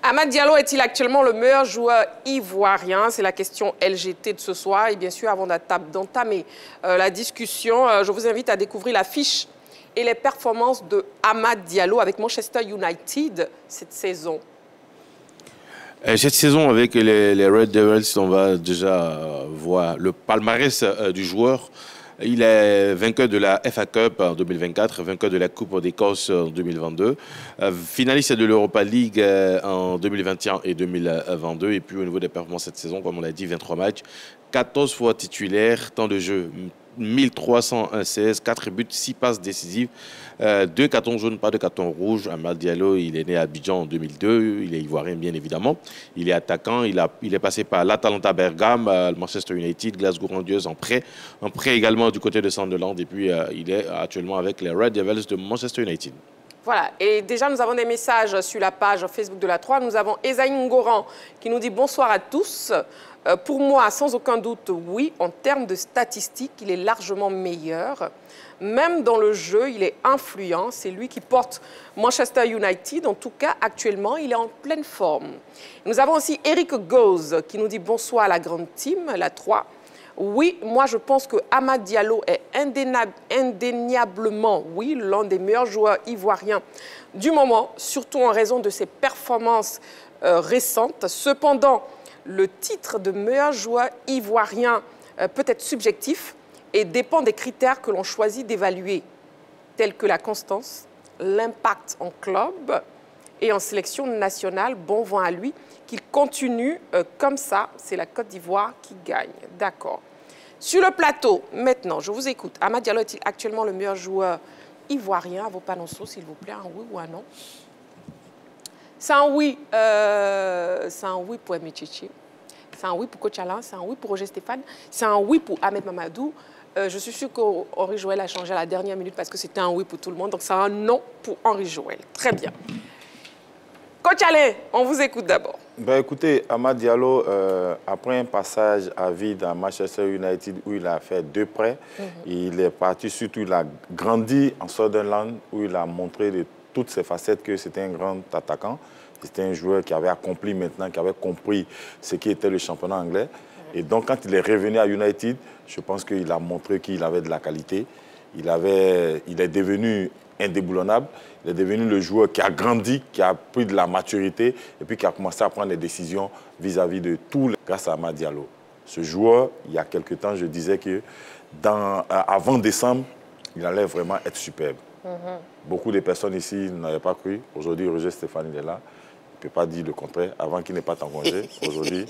Amad Diallo est-il actuellement le meilleur joueur ivoirien? C'est la question LGT de ce soir. Et bien sûr, avant d'entamer la discussion, je vous invite à découvrir la fiche et les performances de Amad Diallo avec Manchester United cette saison. Cette saison, avec les Red Devils, on va déjà voir le palmarès du joueur. Il est vainqueur de la FA Cup en 2024, vainqueur de la Coupe d'Écosse en 2022, finaliste de l'Europa League en 2021 et 2022. Et puis au niveau des performances cette saison, comme on l'a dit, 23 matchs, 14 fois titulaire, temps de jeu 1316, 4 buts, 6 passes décisives, 2 cartons jaunes, pas de carton rouge. Amad Diallo, il est né à Abidjan en 2002, il est ivoirien bien évidemment. Il est attaquant, il est passé par l'Atalanta Bergame, Manchester United, Glasgow Rangers en prêt également du côté de Sunderland. Et puis il est actuellement avec les Red Devils de Manchester United. Voilà, et déjà nous avons des messages sur la page Facebook de la 3. Nous avons Esaïe Ngoran qui nous dit bonsoir à tous. Pour moi, sans aucun doute, oui, en termes de statistiques, il est largement meilleur. Même dans le jeu, il est influent. C'est lui qui porte Manchester United. En tout cas, actuellement, il est en pleine forme. Nous avons aussi Eric Goz qui nous dit bonsoir à la grande team, la 3. Oui, moi je pense que Amad Diallo est indéniablement, oui, l'un des meilleurs joueurs ivoiriens du moment, surtout en raison de ses performances récentes. Cependant, le titre de meilleur joueur ivoirien peut être subjectif et dépend des critères que l'on choisit d'évaluer, tels que la constance, l'impact en club et en sélection nationale. Bon vent à lui, qu'il continue comme ça. C'est la Côte d'Ivoire qui gagne. D'accord. Sur le plateau, maintenant, je vous écoute. Amad Diallo est-il actuellement le meilleur joueur ivoirien? À vos panonceaux, s'il vous plaît, un oui ou un non? C'est un oui pour Emechichi. C'est un oui pour Coach Alain. C'est un oui pour Roger Stéphane. C'est un oui pour Ahmed Mamadou. Je suis sûre qu'Henri Joël a changé à la dernière minute parce que c'était un oui pour tout le monde. Donc, c'est un non pour Henri Joël. Très bien. Coach Alain, on vous écoute d'abord. Ben écoutez, Amad Diallo, après un passage à vide à Manchester United où il a fait 2 prêts, il est parti, surtout il a grandi en Sunderland où il a montré de toutes ses facettes que c'était un grand attaquant. C'était un joueur qui avait accompli maintenant, qui avait compris ce qui était le championnat anglais. Et donc quand il est revenu à United, je pense qu'il a montré qu'il avait de la qualité. Il est devenu indéboulonnable. Il est devenu le joueur qui a grandi, qui a pris de la maturité et puis qui a commencé à prendre des décisions vis-à-vis de tout grâce à Amad Diallo. Ce joueur, il y a quelque temps, je disais que avant décembre, il allait vraiment être superbe. Beaucoup de personnes ici n'avaient pas cru. Aujourd'hui, Roger Stéphane il est là. Il ne peut pas dire le contraire. Avant qu'il n'ait pas en congé, aujourd'hui,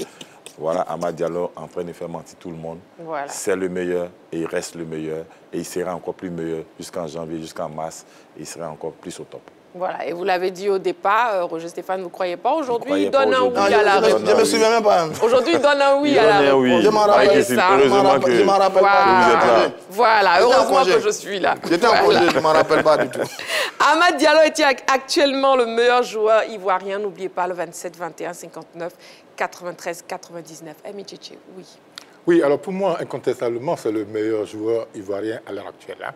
voilà, Amad Diallo en train de faire mentir tout le monde. Voilà. C'est le meilleur et il reste le meilleur. Et il sera encore plus meilleur jusqu'en janvier, jusqu'en mars. Et il sera encore plus au top. Voilà, et vous l'avez dit au départ, Roger Stéphane, vous ne croyez pas. Aujourd'hui, il donne un oui à la réponse. Je ne me souviens même pas. Aujourd'hui, il donne un oui à la réponse. Je m'en rappelle. Je m'en rappelle pas. Voilà, heureusement que je suis là. J'étais en congé, je ne m'en rappelle pas du tout. Amad Diallo est actuellement le meilleur joueur ivoirien. N'oubliez pas le 27 21 59 93 99. Emechichi, oui. Oui, alors pour moi, incontestablement, c'est le meilleur joueur ivoirien à l'heure actuelle.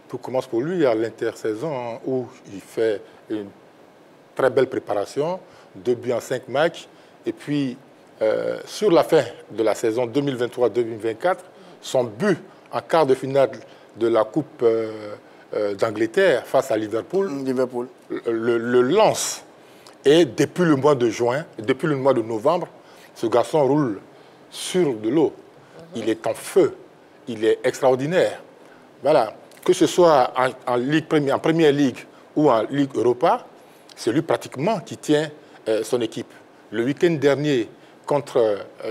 Tout commence pour lui à l'intersaison où il fait une très belle préparation, 2 buts en 5 matchs. Et puis, sur la fin de la saison 2023-2024, son but en quart de finale de la Coupe d'Angleterre face à Liverpool, le lance. Et depuis le mois de juin, depuis le mois de novembre, ce garçon roule sur de l'eau. Il est en feu. Il est extraordinaire. Voilà. Que ce soit en Première Ligue ou en Ligue Europa, c'est lui pratiquement qui tient son équipe. Le week-end dernier,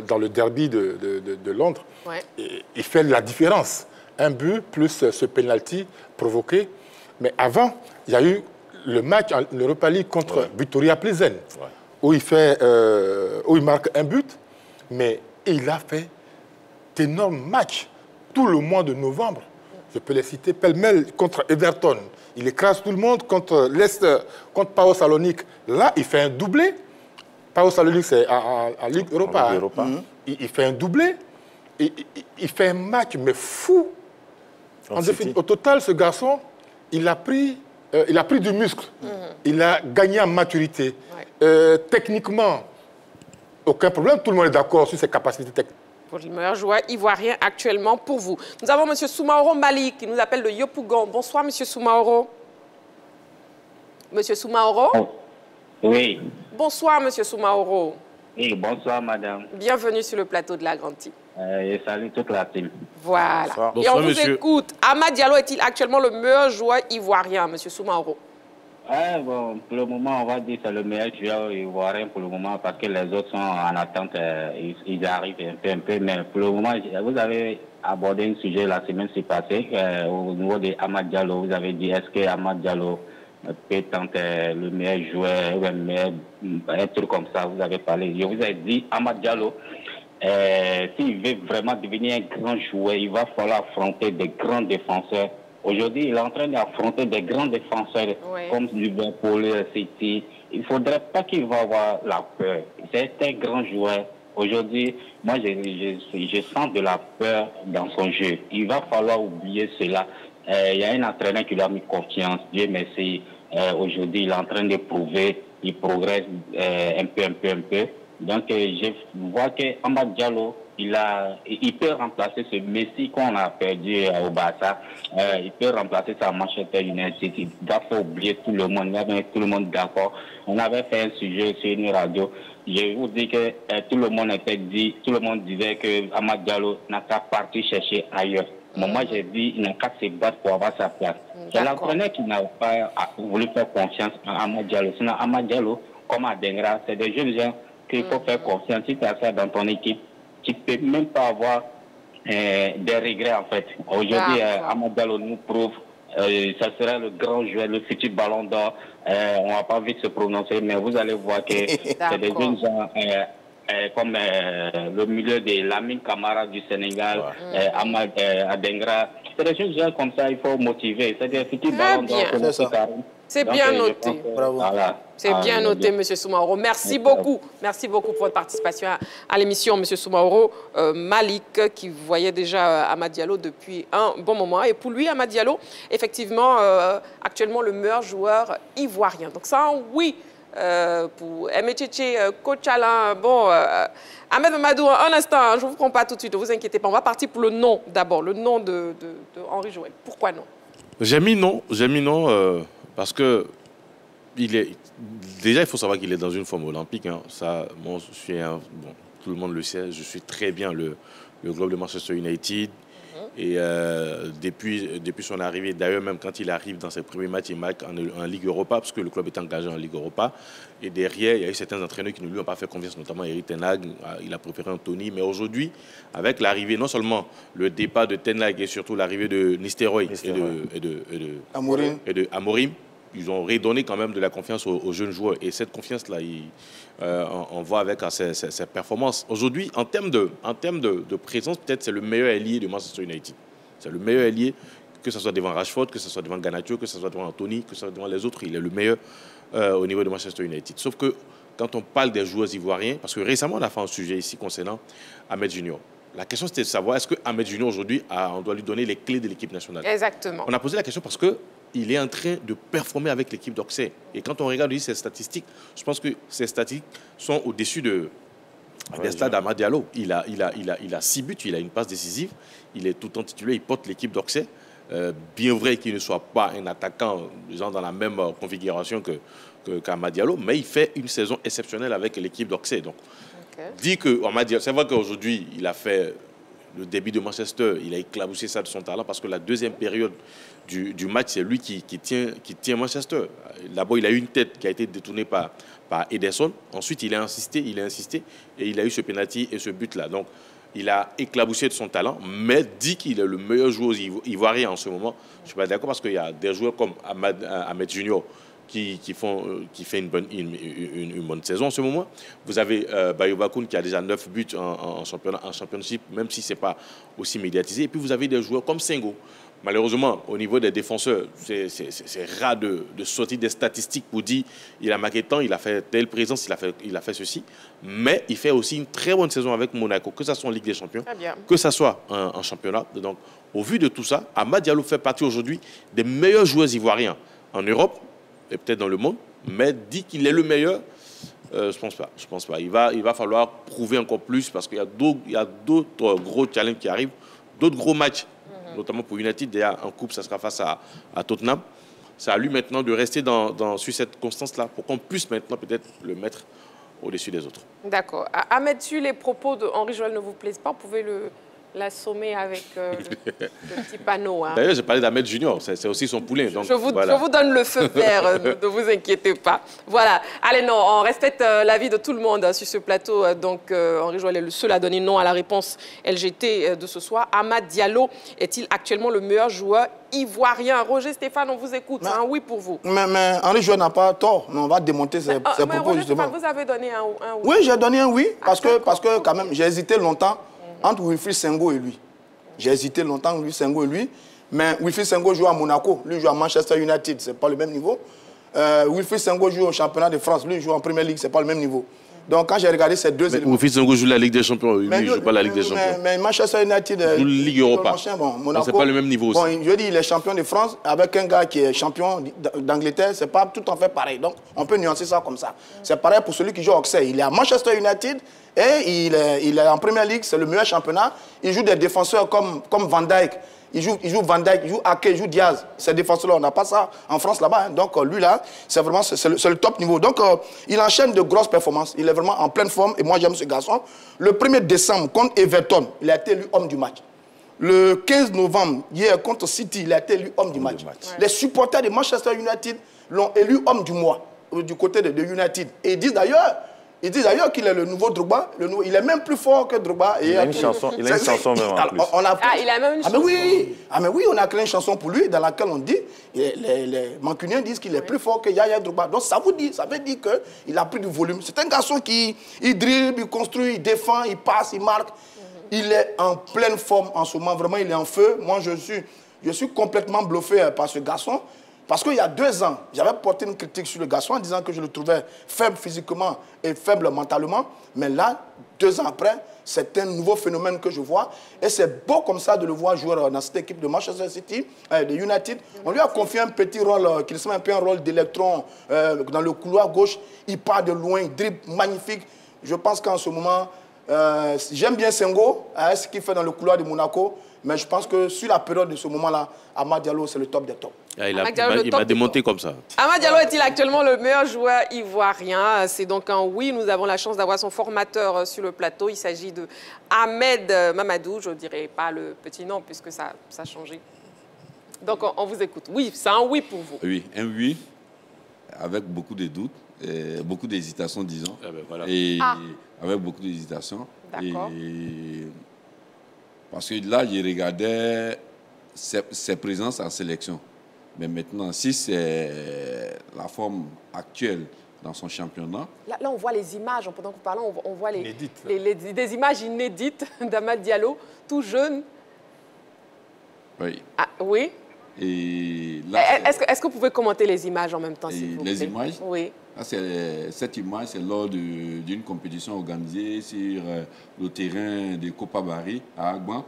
dans le derby de Londres, il fait la différence. Un but plus ce penalty provoqué. Mais avant, il y a eu le match en Europa League contre Victoria Plzen, où il marque un but, mais il a fait d'énormes matchs tout le mois de novembre. Je peux les citer pêle-mêle contre Everton. Il écrase tout le monde contre PAOK Salonique. Là, il fait un doublé. PAOK Salonique, c'est en Ligue Europa. Il fait un doublé. Il fait un match, mais fou. Au total, ce garçon, il a pris du muscle. Il a gagné en maturité. Techniquement, aucun problème. Tout le monde est d'accord sur ses capacités techniques. Pour le meilleur joueur ivoirien actuellement pour vous. Nous avons M. Soumaoro Malik qui nous appelle de Yopougon. Bonsoir, M. Soumaoro. M. Soumaoro? Oui. Bonsoir, M. Soumaoro. Oui, bonsoir, madame. Bienvenue sur le plateau de la Grande Team. Et salut toute la team. Voilà. Bonsoir. Et on vous écoute. Amad Diallo est-il actuellement le meilleur joueur ivoirien, M. Soumaoro? Bon, pour le moment, on va dire que c'est le meilleur joueur ivoirien pour le moment parce que les autres sont en attente. Ils arrivent un peu. Mais pour le moment, vous avez abordé un sujet la semaine passée au niveau de Amad Diallo. Vous avez dit, est-ce que Amad Diallo peut tenter le meilleur joueur ou un truc comme ça? Vous avez parlé. Je vous ai dit, Amad Diallo, s'il veut vraiment devenir un grand joueur, il va falloir affronter des grands défenseurs. Aujourd'hui, il est en train d'affronter des grands défenseurs comme Liverpool, City. Il ne faudrait pas qu'il va avoir la peur. C'est un grand joueur. Aujourd'hui, moi, je sens de la peur dans son jeu. Il va falloir oublier cela. Il y a un entraîneur qui lui a mis confiance. Dieu merci. Aujourd'hui, il est en train de prouver. Il progresse un peu. Donc, je vois qu'Amad Diallo, il peut remplacer ce Messi qu'on a perdu au Barça. Il peut remplacer ça à Manchester United. Il doit faire oublier tout le monde. Il va mettre tout le monde d'accord. On avait fait un sujet sur une radio. Je vous dis que tout le monde disait que Amad Diallo n'a qu'à partir chercher ailleurs. Mais moi, j'ai dit, il n'a qu'à se battre pour avoir sa place. C'est l'entraîneur qui n'a pas voulu faire confiance à Amad Diallo. Sinon, Amad Diallo, comme Adengra, c'est des jeunes gens qu'il faut faire confiance. Si tu as ça dans ton équipe, tu ne peux même pas avoir des regrets, en fait. Aujourd'hui, Amad Diallo nous prouve ça sera le grand joueur, le futur ballon d'or. On ne va pas vite se prononcer, mais vous allez voir que c'est des jeunes gens comme le milieu de Lamine Camara du Sénégal, Amad Adengra. C'est des jeunes gens comme ça, il faut motiver. C'est des futurs ballons d'or. C'est bien noté. Voilà. C'est bien noté, M. Soumaoro. Merci beaucoup. Merci beaucoup pour votre participation à l'émission, M. Soumaoro. Malik, qui voyait déjà Amad Diallo depuis un bon moment. Et pour lui, Amad Diallo, effectivement, actuellement le meilleur joueur ivoirien. Donc ça, oui, pour Emecheche, coach Alain. Bon, Ahmed Mamadou, un instant, je ne vous prends pas tout de suite, ne vous inquiétez pas. On va partir pour le nom d'abord, le nom de Henri Joël. Pourquoi non? J'ai mis non, parce que déjà, il faut savoir qu'il est dans une forme olympique. Hein. Ça, moi, tout le monde le sait, je suis très bien le club de Manchester United. Et depuis son arrivée, d'ailleurs, même quand il arrive dans ses premiers matchs, il marque en Ligue Europa, parce que le club est engagé en Ligue Europa. Et derrière, il y a eu certains entraîneurs qui ne lui ont pas fait confiance, notamment Erik Ten Hag. Il a préféré Anthony. Mais aujourd'hui, avec l'arrivée, non seulement le départ de Ten Hag et surtout l'arrivée de Nistelrooy et de Amorim, ils ont redonné quand même de la confiance aux jeunes joueurs. Et cette confiance-là, on voit avec ses performances. Aujourd'hui, en termes de présence, peut-être c'est le meilleur ailier de Manchester United. C'est le meilleur ailier, que ce soit devant Rashford, que ce soit devant Garnacho, que ce soit devant Anthony, que ce soit devant les autres. Il est le meilleur au niveau de Manchester United. Sauf que quand on parle des joueurs ivoiriens, parce que récemment, on a fait un sujet ici concernant Ahmed Junior. La question, c'était de savoir, est-ce que Ahmed Junior, aujourd'hui, on doit lui donner les clés de l'équipe nationale? Exactement. On a posé la question parce que il est en train de performer avec l'équipe d'Auxerre. Et quand on regarde ses statistiques, je pense que ces statistiques sont au-dessus des stades d'Amad Diallo. Il a 6 buts, il a une passe décisive, il est tout le temps titulaire, il porte l'équipe d'Auxerre. Bien vrai qu'il ne soit pas un attaquant, genre dans la même configuration qu'Amad Diallo, mais il fait une saison exceptionnelle avec l'équipe d'Auxerre. Donc, dit que Amad Diallo, c'est vrai qu'aujourd'hui, il a fait le début de Manchester, il a éclaboussé ça de son talent parce que la deuxième période du match, c'est lui qui tient Manchester. D'abord, il a eu une tête qui a été détournée par Ederson. Ensuite, il a insisté et il a eu ce penalty et ce but-là. Donc, il a éclaboussé de son talent, mais dit qu'il est le meilleur joueur ivoirien en ce moment. Je ne suis pas d'accord parce qu'il y a des joueurs comme Ahmed Junior qui fait une bonne saison en ce moment. Vous avez Bayo Bakoun qui a déjà 9 buts en championship, même si ce n'est pas aussi médiatisé. Et puis vous avez des joueurs comme Senghor. Malheureusement, au niveau des défenseurs, c'est rare de sortir des statistiques pour dire il a marqué tant, il a fait telle présence, il a fait ceci. Mais il fait aussi une très bonne saison avec Monaco, que ce soit en Ligue des Champions, que ce soit en championnat. Donc, au vu de tout ça, Amad Diallo fait partie aujourd'hui des meilleurs joueurs ivoiriens en Europe et peut-être dans le monde, mais dit qu'il est le meilleur. Je pense pas. Il va falloir prouver encore plus parce qu'il y a d'autres gros challenges qui arrivent, d'autres gros matchs. Notamment pour United, déjà en coupe, ça sera face à Tottenham. C'est à lui maintenant de rester sur cette constance-là pour qu'on puisse maintenant peut-être le mettre au-dessus des autres. D'accord. Ahmed, si les propos de Henri Joël ne vous plaisent pas, vous pouvez l'assommer avec le petit panneau. Hein. D'ailleurs, j'ai parlé d'Ahmed Junior, c'est aussi son poulain. Donc, je vous donne le feu vert, ne vous inquiétez pas. Voilà. Allez, non, on respecte l'avis de tout le monde sur ce plateau. Donc, Henri Joël est le seul à donner non à la réponse LGT de ce soir. Amad Diallo est-il actuellement le meilleur joueur ivoirien? Roger Stéphane, on vous écoute. Un oui pour vous. Mais Henri Joël n'a pas tort. Mais on va démonter ses propos, Roger justement. Stéphane, vous avez donné un oui. Oui, j'ai donné un oui, parce que quand même, j'ai hésité longtemps entre Wilfried Senghor et lui. J'ai hésité longtemps entre Senghor et lui. Mais Wilfried Senghor joue à Monaco, lui joue à Manchester United, ce n'est pas le même niveau. Wilfried Senghor joue au championnat de France, lui joue en Première Ligue, ce n'est pas le même niveau. Donc quand j'ai regardé ces deux éléments... Wilfried Senghor joue la Ligue des Champions, lui il ne joue pas la Ligue des Champions. Mais Manchester United... joue la Ligue Europa. Monaco, ce n'est pas le même niveau aussi. Bon, je dis il est champion de France avec un gars qui est champion d'Angleterre, ce n'est pas tout en fait pareil. Donc on peut nuancer ça comme ça. C'est pareil pour celui qui joue à Auxerre. Il est à Manchester United et il est en Première Ligue, c'est le meilleur championnat. Il joue des défenseurs comme Van Dijk. Il joue Van Dijk, il joue Ake, il joue Diaz. Ces défenseurs-là, on n'a pas ça en France là-bas. Hein. Donc lui là, c'est vraiment le top niveau. Donc il enchaîne de grosses performances. Il est vraiment en pleine forme et moi j'aime ce garçon. Le 1er décembre contre Everton, il a été élu homme du match. Le 15 novembre, hier contre City, il a été élu homme du match. Ouais. Les supporters de Manchester United l'ont élu homme du mois du côté de United. Et ils disent d'ailleurs qu'il est le nouveau Drogba. Il est même plus fort que Drogba. Il a une chanson même en plus. Il a même une chanson. Mais oui, on a créé une chanson pour lui dans laquelle on dit, les Mancuniens disent qu'il est plus fort que Yaya Drogba. Donc ça veut dire qu'il a pris du volume. C'est un garçon qui dribble, il construit, il défend, il passe, il marque. Il est en pleine forme en ce moment. Vraiment, il est en feu. Moi, je suis complètement bluffé par ce garçon. Parce qu'il y a 2 ans, j'avais porté une critique sur le garçon en disant que je le trouvais faible physiquement et faible mentalement. Mais là, 2 ans après, c'est un nouveau phénomène que je vois. Et c'est beau comme ça de le voir jouer dans cette équipe de Manchester City, de United. On lui a confié un petit rôle, qui ressemble un peu à un rôle d'électron dans le couloir gauche. Il part de loin, il dribble magnifique. Je pense qu'en ce moment, j'aime bien Senghor, ce qu'il fait dans le couloir de Monaco. Mais je pense que sur la période de ce moment-là, Amad Diallo, c'est le top des tops. Il m'a démonté comme ça. Amad Diallo est-il actuellement le meilleur joueur ivoirien? C'est donc un oui. Nous avons la chance d'avoir son formateur sur le plateau. Il s'agit de Ahmed Mamadou. Je ne dirais pas le petit nom puisque ça a changé. Donc on vous écoute. Oui, c'est un oui pour vous. Oui, un oui avec beaucoup de doutes, beaucoup d'hésitation, disons. Voilà. Avec beaucoup d'hésitation. D'accord. Parce que là, j'ai regardé ses présences en sélection. Mais maintenant, si c'est la forme actuelle dans son championnat... Là on voit les images, pendant que vous parlez, on voit des images inédites d'Amad Diallo, tout jeune. Oui. Ah, oui. Et là, est-ce que vous pouvez commenter les images en même temps, s'il vous plaît? Les images? Oui. Cette image, c'est lors d'une compétition organisée sur le terrain de Copa Barry à Agban.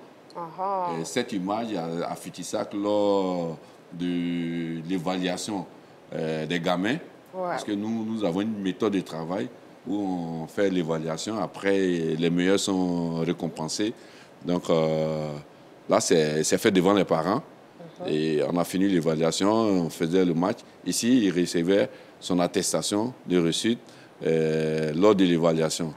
Cette image à Fitissac lors de l'évaluation des gamins. Ouais. Parce que nous avons une méthode de travail où on fait l'évaluation. Après, les meilleurs sont récompensés. Donc là, c'est fait devant les parents. Et on a fini l'évaluation, on faisait le match. Ici, ils recevaient son attestation de réussite lors de l'évaluation.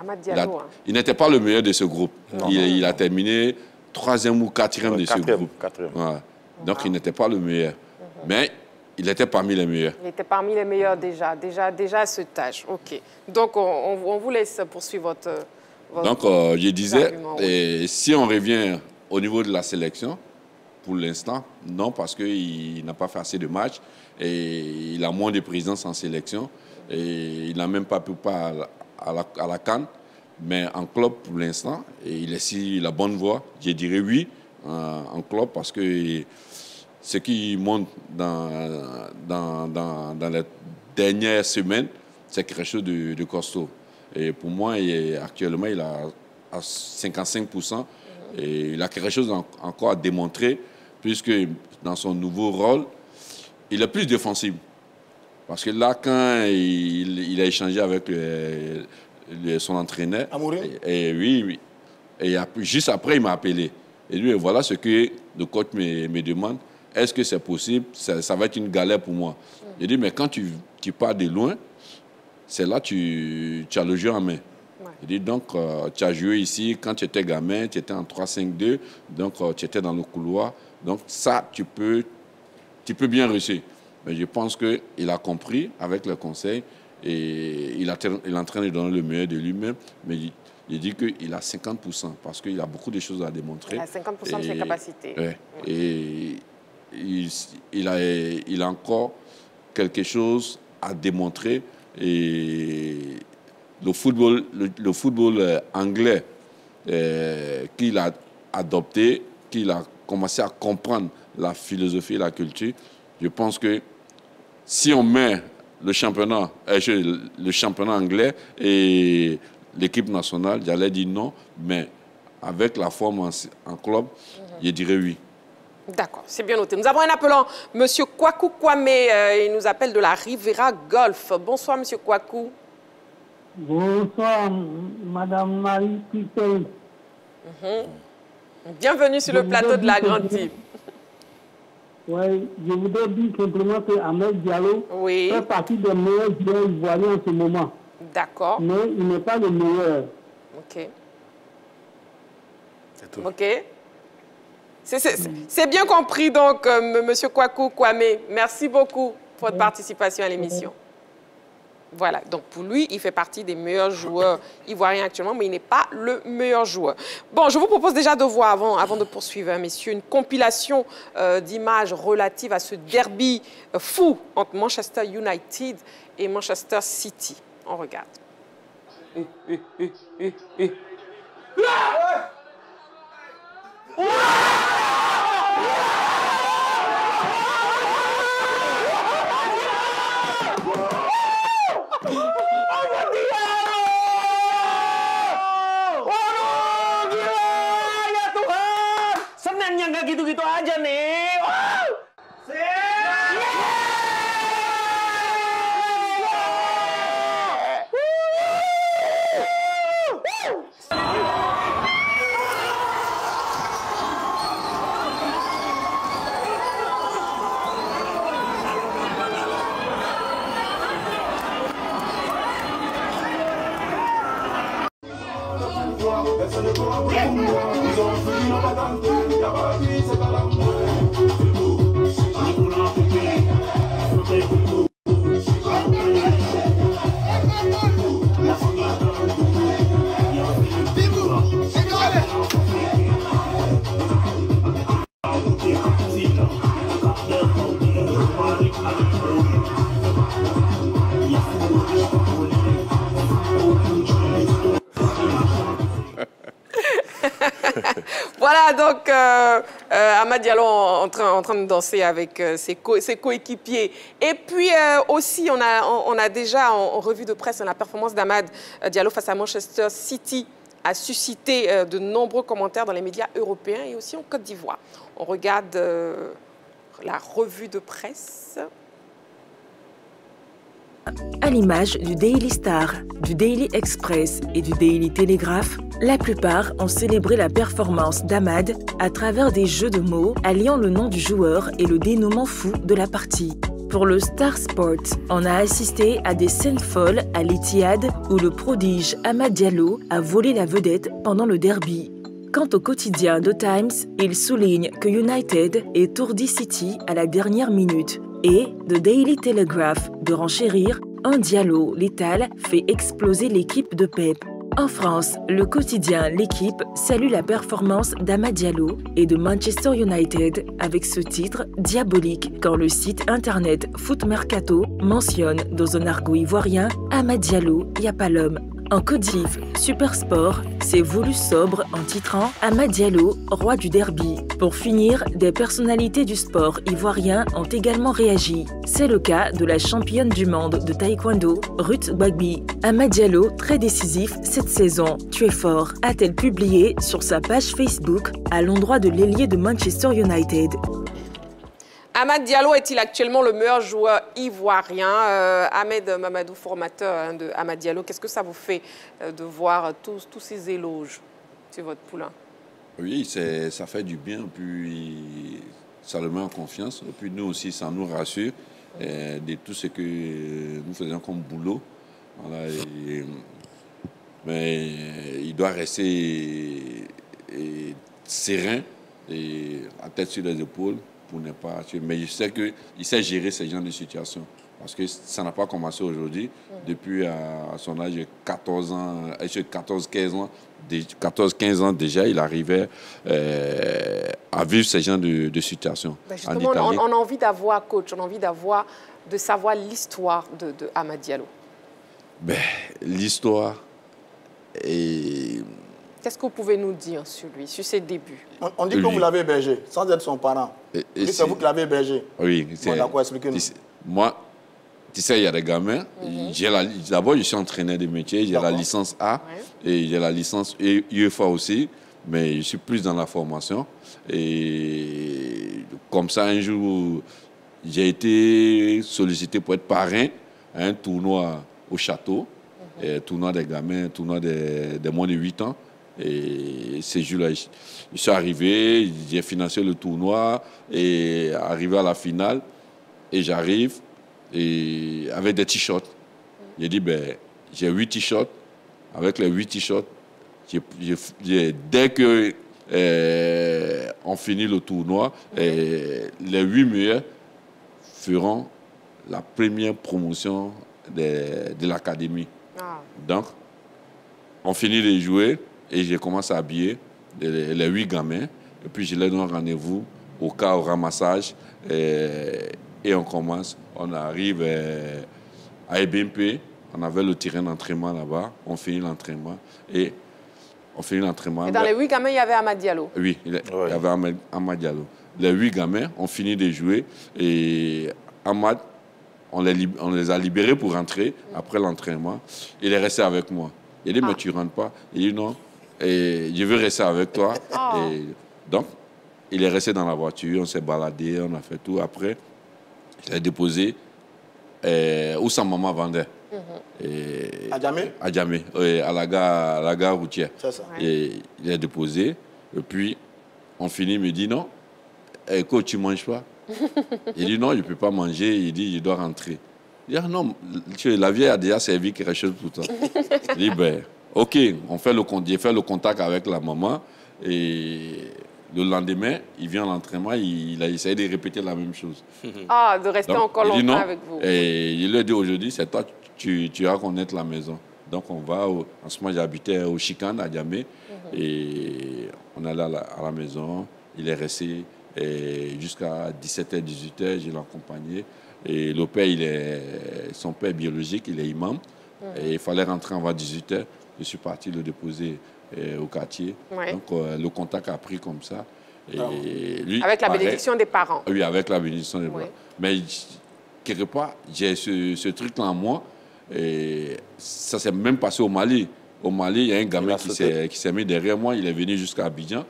Il n'était pas le meilleur de ce groupe. Il a terminé 3e ou 4e de ce groupe. Voilà. Donc, il n'était pas le meilleur. Mais il était parmi les meilleurs. Il était parmi les meilleurs déjà à ce âge. OK. Donc, on vous laisse poursuivre votre Donc, je disais, si on revient au niveau de la sélection, pour l'instant, non, parce qu'il n'a pas fait assez de matchs et il a moins de présence en sélection et il n'a même pas pu part à la CAN. Mais en club, pour l'instant, il est sur la bonne voie. Je dirais oui en club parce que ce qui monte dans les dernières semaines, c'est quelque chose de costaud. Et pour moi, actuellement, il a à 55%. Et il a quelque chose encore à démontrer, puisque dans son nouveau rôle, il est plus défensif. Parce que là, quand il a échangé avec son entraîneur, oui, et juste après, il m'a appelé. Et lui, voilà ce que le coach me demande. Est-ce que c'est possible? Ça va être une galère pour moi. J'ai dit, mais quand tu pars de loin, c'est là que tu as le jeu en main. Il dit, donc, tu as joué ici, quand tu étais gamin, tu étais en 3-5-2, donc tu étais dans le couloir. Donc ça, tu peux bien réussir. Mais je pense qu'il a compris avec le conseil et il est en train de donner le meilleur de lui-même. Mais il dit qu'il a 50% parce qu'il a beaucoup de choses à démontrer. Il a 50% de ses capacités. Et il a encore quelque chose à démontrer. Et le football anglais qu'il a adopté, qu'il a commencé à comprendre la philosophie et la culture, je pense que si on met le championnat anglais et l'équipe nationale, j'allais dire non, mais avec la forme en club, je dirais oui. D'accord, c'est bien noté. Nous avons un appelant, M. Kwaku Kwame, il nous appelle de la Rivera Golf. Bonsoir, M. Kwaku. Bonsoir, Madame Marie-Christelle. Bienvenue sur le plateau de la Grande Type. Oui, je voudrais dire simplement que Ahmed Diallo fait partie des meilleurs joueurs ivoiriens en ce moment. D'accord. Mais il n'est pas le meilleur. OK. OK. C'est bien compris, donc, M. Kwaku Kwame. Merci beaucoup pour votre participation à l'émission. Voilà, donc pour lui, il fait partie des meilleurs joueurs ivoiriens actuellement, mais il n'est pas le meilleur joueur. Bon, je vous propose déjà de voir, avant de poursuivre, hein, messieurs, une compilation d'images relatives à ce derby fou entre Manchester United et Manchester City. On regarde. Senangnya nggak gitu-gitu aja nih. Voilà, donc, Amad Diallo en train de danser avec ses coéquipiers. Et puis aussi, on a déjà en revue de presse la performance d'Amad Diallo face à Manchester City a suscité de nombreux commentaires dans les médias européens et aussi en Côte d'Ivoire. On regarde la revue de presse. À l'image du Daily Star, du Daily Express et du Daily Telegraph, la plupart ont célébré la performance d'Amad à travers des jeux de mots alliant le nom du joueur et le dénouement fou de la partie. Pour le Star Sport, on a assisté à des scènes folles à l'Etihad où le prodige Amad Diallo a volé la vedette pendant le derby. Quant au quotidien The Times, il souligne que United étourdit City à la dernière minute. Et The Daily Telegraph de renchérir, un Diallo létal fait exploser l'équipe de Pep. En France, le quotidien L'équipe salue la performance d'Amad Diallo et de Manchester United avec ce titre diabolique quand le site internet Foot Mercato mentionne dans un argot ivoirien Amad Diallo, y a pas l'homme. En Côte d'Ivoire, Supersport s'est voulu sobre en titrant Amad Diallo, roi du derby. Pour finir, des personnalités du sport ivoirien ont également réagi. C'est le cas de la championne du monde de taekwondo, Ruth Gbagbi. Amad Diallo, très décisif cette saison. Tu es fort, a-t-elle publié sur sa page Facebook à l'endroit de l'ailier de Manchester United. Amad Diallo est-il actuellement le meilleur joueur ivoirien? Ahmed Mamadou, formateur de Amad Diallo, qu'est-ce que ça vous fait de voir tous ces éloges sur votre poulain? Oui, ça fait du bien, puis ça le met en confiance. Et puis nous aussi, ça nous rassure de tout ce que nous faisons comme boulot. Voilà, mais il doit rester serein et à tête sur les épaules. Pour ne pas... Mais je sais qu'il sait gérer ce genre de situation. Parce que ça n'a pas commencé aujourd'hui. Depuis à son âge de 14 ans, 14-15 ans déjà, il arrivait à vivre ce genre de situation. Justement, on a envie d'avoir, coach, on a envie de savoir l'histoire de Amad Diallo. L'histoire est... Qu'est-ce que vous pouvez nous dire sur lui, sur ses débuts? On dit que vous l'avez hébergé, sans être son parent. C'est vous qui l'avez hébergé. Oui. D'accord, expliquez-nous. Moi, tu sais, il y a des gamins. D'abord, je suis entraîneur de métier. J'ai la licence A et j'ai la licence UEFA aussi. Mais je suis plus dans la formation. Et comme ça, un jour, j'ai été sollicité pour être parrain à un tournoi au château. Tournoi des gamins, tournoi des moins de 8 ans. Et ces jours-là, je suis arrivé, j'ai financé le tournoi et arrivé à la finale. Et j'arrive avec des t-shirts. J'ai dit, j'ai 8 t-shirts. Avec les 8 t-shirts, dès que on finit le tournoi, les 8 meilleurs feront la première promotion de l'académie. Donc, on finit de jouer et je commence à habiller les 8 gamins. Et puis, je leur donne rendez-vous au ramassage. Et on commence. On arrive à EBMP. On avait le terrain d'entraînement là-bas. On finit l'entraînement. Et dans les 8 gamins, il y avait Amad Diallo? Oui, il y avait Amad Diallo. Les 8 gamins, on finit de jouer. Et Amad, on les a libérés pour rentrer après l'entraînement. Il est resté avec moi. Il dit, mais tu ne rentres pas. Il dit, non, et je veux rester avec toi. Et donc, il est resté dans la voiture, on s'est baladé, on a fait tout. Après, je l'ai déposé où sa maman vendait. À Djamé? À Djamé, à la gare routière. C'est ça. Et il est déposé. Et puis, on finit, il me dit, non, écoute, tu ne manges pas. Il dit non, je ne peux pas manger. Il dit, je dois rentrer. Il dit, ah non, la vieille a déjà servi quelque chose pour toi. Il dit, ok, j'ai fait le contact avec la maman. Et le lendemain, il vient à l'entraînement, il a essayé de répéter la même chose. De rester donc, encore longtemps avec vous. Et il lui a dit aujourd'hui, c'est toi, tu vas connaître la maison. Donc on va, en ce moment j'habitais au Chicane à Djamé. Et on allait à la maison, il est resté. Jusqu'à 17h, 18h, je l'ai accompagné. Et le père, son père biologique, il est imam. Et il fallait rentrer avant 18h. Je suis parti le déposer au quartier. Donc le contact a pris comme ça. Et lui, avec la bénédiction des parents? Oui, avec la bénédiction des parents. Mais quelque part, j'ai ce truc-là en moi. Et ça s'est même passé au Mali. Au Mali, il y a un gamin qui s'est mis derrière moi. Il est venu jusqu'à Abidjan.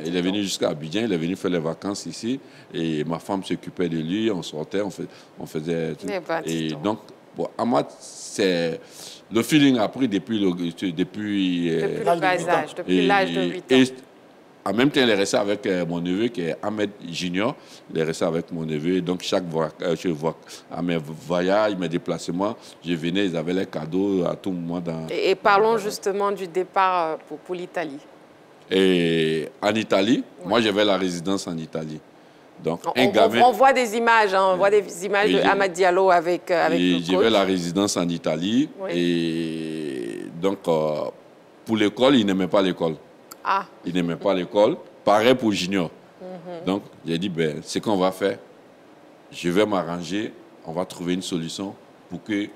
Il est venu jusqu'à Abidjan, il est venu faire les vacances ici. Et ma femme s'occupait de lui, on sortait, on faisait tout. Et donc, Amad, c'est le feeling a pris depuis le bas âge, depuis l'âge de 8 ans. Et en même temps, il est resté avec mon neveu qui est Ahmed Junior. Il est resté avec mon neveu. Donc, chaque à mes voyages, mes déplacements, je venais, ils avaient les cadeaux à tout moment. Et parlons justement du départ pour l'Italie. Et en Italie, moi, j'avais la résidence en Italie. Donc, on voit des images, hein, on voit des images de Amad Diallo avec le coach. J'avais la résidence en Italie. Oui. Et donc, pour l'école, il n'aimait pas l'école. Ah. Il n'aimait pas l'école. Pareil pour Junior. Donc, j'ai dit, ben, ce qu'on va faire, je vais m'arranger, on va trouver une solution pour que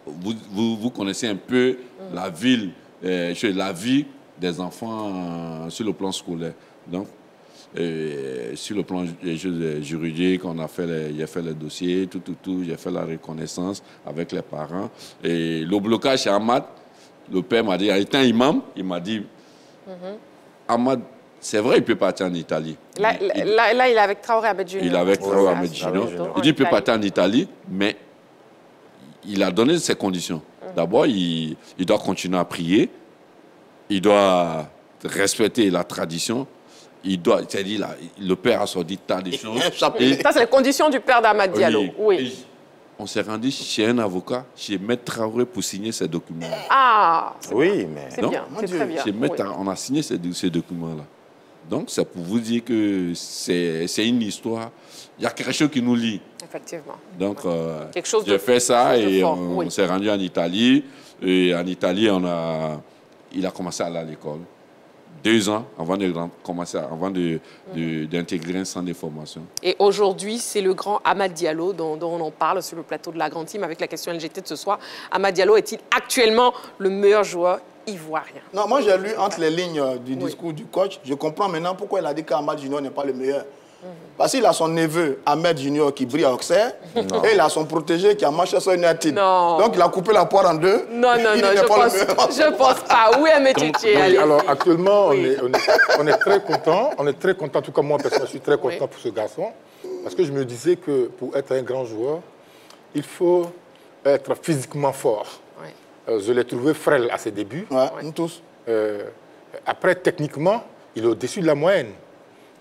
vous connaissez un peu la ville, la vie des enfants sur le plan scolaire. Donc, sur le plan juridique, j'ai fait les dossiers, tout, j'ai fait la reconnaissance avec les parents. Et le blocage chez Amad, le père m'a dit, il était un imam, il m'a dit, Amad, c'est vrai, il peut partir en Italie. Là, il est avec Traoré Ahmed Junior. Il est avec Traoré Ahmed Junior. Il dit, il peut partir en Italie, mais il a donné ses conditions. D'abord, il doit continuer à prier, il doit respecter la tradition. C'est-à-dire, le père a sorti tant de choses. Ça, c'est les conditions du père d'Amad Diallo. Oui. On s'est rendu chez un avocat, chez Maître Traoré, pour signer ces documents. Ah, oui, mais... C'est bien, c'est très bien. On a signé ces documents-là. Donc, c'est pour vous dire que c'est une histoire. Il y a quelque chose qui nous lie. Effectivement. Donc, j'ai fait ça et on s'est rendu en Italie. Et en Italie, il a commencé à aller à l'école. 2 ans avant d'intégrer un centre de formation. Et aujourd'hui, c'est le grand Amad Diallo dont on en parle sur le plateau de la Grande Team avec la question LGT de ce soir. Amad Diallo est-il actuellement le meilleur joueur ivoirien? Non, moi j'ai lu entre les lignes du discours du coach. Je comprends maintenant pourquoi il a dit qu'Amad Junior n'est pas le meilleur. Parce qu'il a son neveu, Ahmed Junior, qui brille à Auxerre, et il a son protégé qui a Manchester United. Donc il a coupé la poire en deux. Non, je pense pas. Où est Métier? Alors actuellement, on est très content. On est très content, en tout cas moi, personnellement, je suis très content pour ce garçon. Parce que je me disais que pour être un grand joueur, il faut être physiquement fort. Je l'ai trouvé frêle à ses débuts. Nous tous. Après, techniquement, il est au-dessus de la moyenne.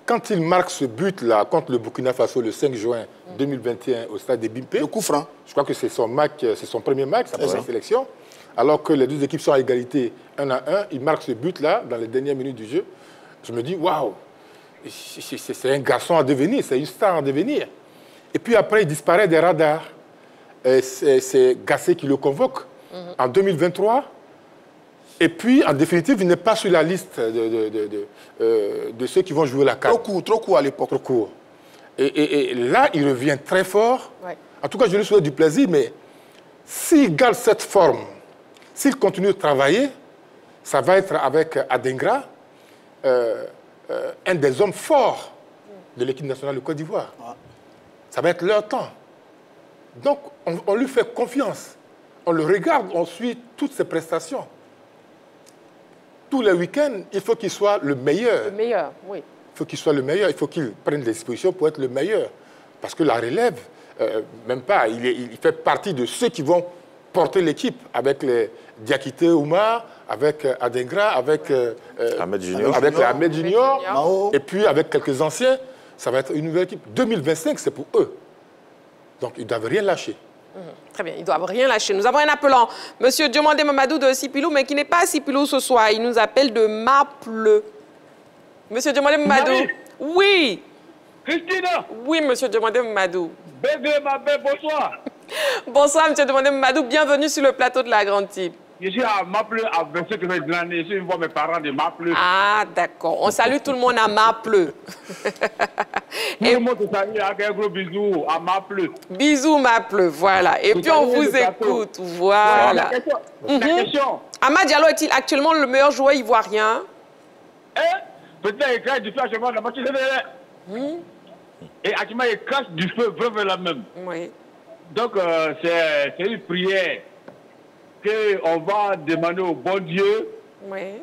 Quand il marque ce but-là contre le Burkina Faso le 5 juin 2021 au stade des Bimpe, le coup franc. Je crois que c'est son premier match, sa première sélection. Alors que les deux équipes sont à égalité 1-1, il marque ce but-là dans les dernières minutes du jeu. Je me dis, waouh, c'est un garçon à devenir, c'est une star à devenir. Et puis après, il disparaît des radars. C'est Gassé qui le convoque en 2023. Et puis, en définitive, il n'est pas sur la liste de ceux qui vont jouer la CAN. Trop court à l'époque. Trop court. Et là, il revient très fort. En tout cas, je lui souhaite du plaisir, mais s'il garde cette forme, s'il continue de travailler, ça va être avec Adengra, un des hommes forts de l'équipe nationale de Côte d'Ivoire. Ça va être leur temps. Donc, on lui fait confiance. On le regarde, on suit toutes ses prestations. Tous les week-ends, il faut qu'il soit le meilleur. Le meilleur, oui. Il faut qu'il soit le meilleur, il faut qu'il prenne des dispositions pour être le meilleur. Parce que la relève, même pas, il fait partie de ceux qui vont porter l'équipe avec les Diakité Oumar, avec Adengra, avec Ahmed Junior, Ahmed Junior et puis avec quelques anciens. Ça va être une nouvelle équipe. 2025, c'est pour eux. Donc, ils ne doivent rien lâcher. Très bien, ils ne doivent rien lâcher. Nous avons un appelant, M. Diomandé Mamadou de Sipilou, mais qui n'est pas à Sipilou ce soir. Il nous appelle de Mapleu. M. Diomandé Mamadou. Oui. Christina. Oui, M. Diomandé Mamadou. Bébé, ma belle, bonsoir. Bonsoir, M. Diomandé Mamadou. Bienvenue sur le plateau de la Grande Team. Je suis à Mapleu, à 27 km de l'année. Je vois mes parents de Mapleu. Ah, d'accord. On salue tout le monde à Mapleu. Tout le monde salue avec un gros bisou à Mapleu. Bisous, Mapleu, voilà. Et puis, on vous écoute. Voilà. La question. Amad Diallo est-il actuellement le meilleur joueur ivoirien? Peut-être qu'il crache du feu actuellement dans la moitié de Et actuellement, il crache du feu vraiment la même. Oui. Donc, c'est une prière qu'on va demander au bon Dieu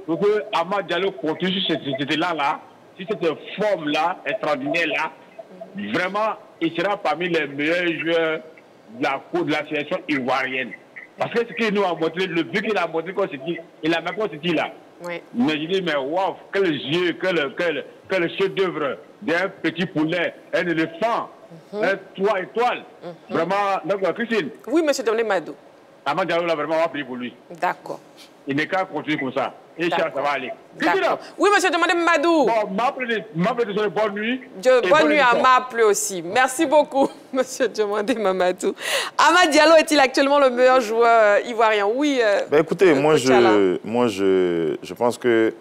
pour que Amad Diallo continue sur cet élan-là, sur cette forme-là, extraordinaire-là. Vraiment, il sera parmi les meilleurs joueurs de la sélection ivoirienne. Parce que ce qu'il nous a montré, le but qu'il a montré, il a même pas ce qu'il a. Imaginez, mais waouh, quel jeu, quel chef-d'œuvre d'un petit poulet, un éléphant, un 3 étoiles. Vraiment, donc Christine. Oui, monsieur Demné Madou. Amad Diallo, là, vraiment, on va prier pour lui. D'accord. Il n'est qu'à continuer comme ça. Et ça va aller. Oui, monsieur Demné Madou. Bon, m'appelez bonne nuit. Bonne nuit à Maple aussi. Merci beaucoup, monsieur Demné Mamadou. Amad Diallo est-il actuellement le meilleur joueur ivoirien? Oui. Écoutez, moi, je pense que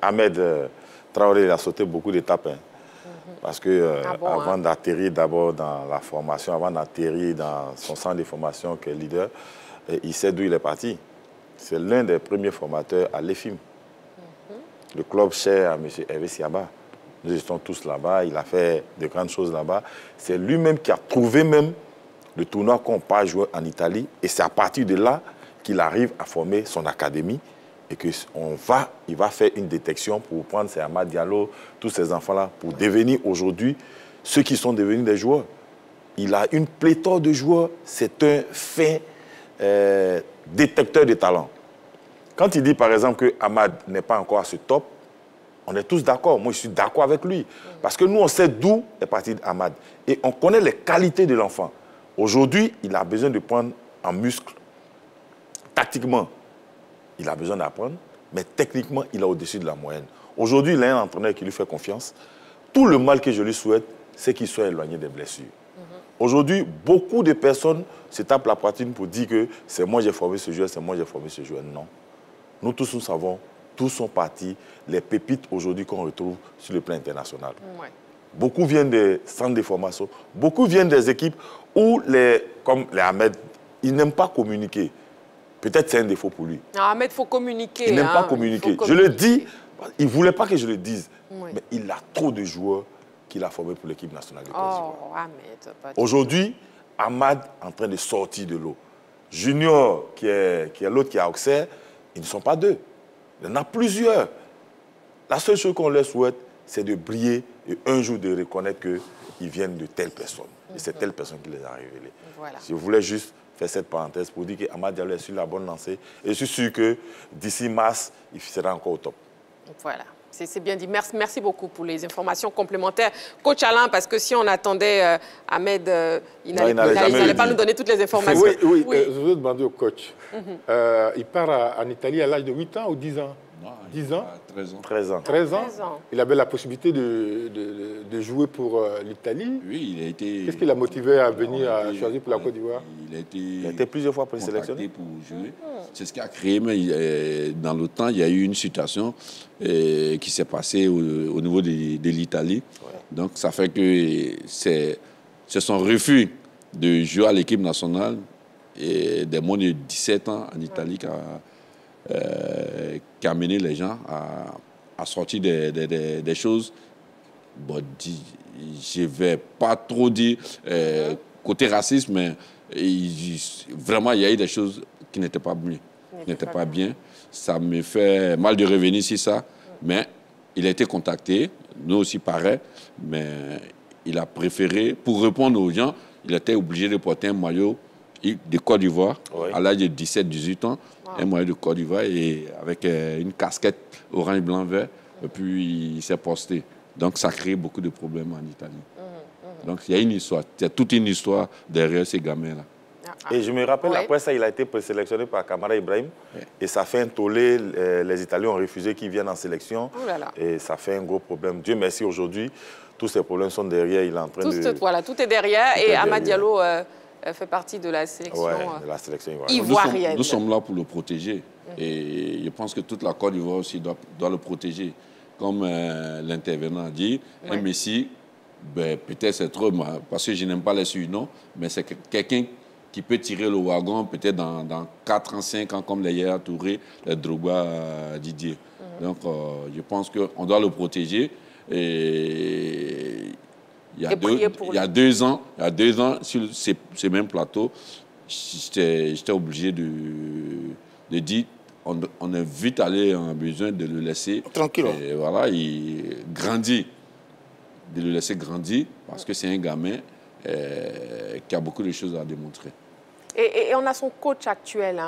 Ahmed Traoré a sauté beaucoup d'étapes. Parce que avant d'atterrir d'abord dans la formation, avant d'atterrir dans son centre de formation qui est leader, il sait d'où il est parti. C'est l'un des premiers formateurs à l'EFIM. Le club cher à M. Hervé Siaba. Nous étions tous là-bas, il a fait de grandes choses là-bas. C'est lui-même qui a trouvé même le tournoi qu'on pas jouer en Italie. Et c'est à partir de là qu'il arrive à former son académie. Et qu'il va faire une détection pour prendre ces Amad Diallo, tous ces enfants-là, pour devenir aujourd'hui ceux qui sont devenus des joueurs. Il a une pléthore de joueurs. C'est un fin détecteur de talent. Quand il dit, par exemple, que Amad n'est pas encore à ce top, on est tous d'accord. Moi, je suis d'accord avec lui. Parce que nous, on sait d'où est parti Amad. Et on connaît les qualités de l'enfant. Aujourd'hui, il a besoin de prendre en muscle, tactiquement. Il a besoin d'apprendre, mais techniquement, il est au-dessus de la moyenne. Aujourd'hui, il a un entraîneur qui lui fait confiance. Tout le mal que je lui souhaite, c'est qu'il soit éloigné des blessures. Aujourd'hui, beaucoup de personnes se tapent la poitrine pour dire que c'est moi qui ai formé ce joueur, c'est moi qui ai formé ce joueur. Non. Nous tous, nous savons, tous sont partis, les pépites aujourd'hui qu'on retrouve sur le plan international. Beaucoup viennent des centres de formation, beaucoup viennent des équipes où, comme les Ahmed, ils n'aiment pas communiquer. Peut-être c'est un défaut pour lui. Ahmed, il faut communiquer. Il n'aime pas communiquer. Je le dis, il ne voulait pas que je le dise, mais il a trop de joueurs qu'il a formés pour l'équipe nationale de Côte d'Ivoire. Aujourd'hui, Ahmad est en train de sortir de l'eau. Junior, qui est l'autre qui est à Auxerre, ils ne sont pas deux. Il y en a plusieurs. La seule chose qu'on leur souhaite, c'est de briller et un jour de reconnaître qu'ils viennent de telle personne. Et c'est telle personne qui les a révélés. Voilà. Je voulais juste faire cette parenthèse pour dire qu'Amad Diallo est sur la bonne lancée. Et je suis sûr que d'ici mars, il sera encore au top. Voilà. C'est bien dit. Merci beaucoup pour les informations complémentaires. Coach Alain, parce que si on attendait Ahmed, il n'allait pas nous donner toutes les informations. Oui. Je veux demander au coach. Il part en Italie à l'âge de 8 ans ou 10 ans? Non, 10 ans 13 ans. 13 ans. Il avait la possibilité de jouer pour l'Italie. Oui, il a été... Qu'est-ce qui l'a motivé à venir choisir pour la Côte d'Ivoire? Il a été plusieurs fois présélectionné pour jouer. C'est ce qui a créé, mais dans le temps, il y a eu une situation qui s'est passée au niveau de l'Italie. Donc, ça fait que c'est son refus de jouer à l'équipe nationale et des moins de 17 ans en Italie qui a amené les gens à sortir des choses. Bon, je ne vais pas trop dire côté racisme, mais vraiment, il y a eu des choses qui n'étaient pas bien. Ça me fait mal de revenir sur ça, mais il a été contacté, nous aussi pareil, mais il a préféré, pour répondre aux gens, il était obligé de porter un maillot de Côte d'Ivoire à l'âge de 17-18 ans, un maillot de Côte d'Ivoire et avec une casquette orange, blanc, vert, et puis il s'est posté. Donc ça crée beaucoup de problèmes en Italie. Donc il y a une histoire, il y a toute une histoire derrière ces gamins-là. Et je me rappelle, après ça, il a été présélectionné par Kamara Ibrahim. Et ça fait un tollé. Les Italiens ont refusé qu'il vienne en sélection. Et ça fait un gros problème. Dieu merci, aujourd'hui, tous ces problèmes sont derrière. Il est en train de... Voilà, tout est derrière. Et Amad Diallo fait partie de la sélection, de la sélection ivoirienne. Nous sommes là pour le protéger. Et je pense que toute la Côte d'Ivoire aussi doit le protéger. Comme l'intervenant a dit, un Messi, peut-être c'est trop, parce que je n'aime pas les surnoms, mais c'est quelqu'un qui peut tirer le wagon peut-être dans 4 ans, 5 ans, comme les Yaya Touré, les Drogba, Didier. Donc, je pense qu'on doit le protéger. Et il y a 2 ans, sur ces mêmes plateaux, j'étais obligé de dire on est vite allé en besoin de le laisser tranquille. Et voilà, il grandit, de le laisser grandir parce que c'est un gamin qui a beaucoup de choses à démontrer. Et on a son coach actuel,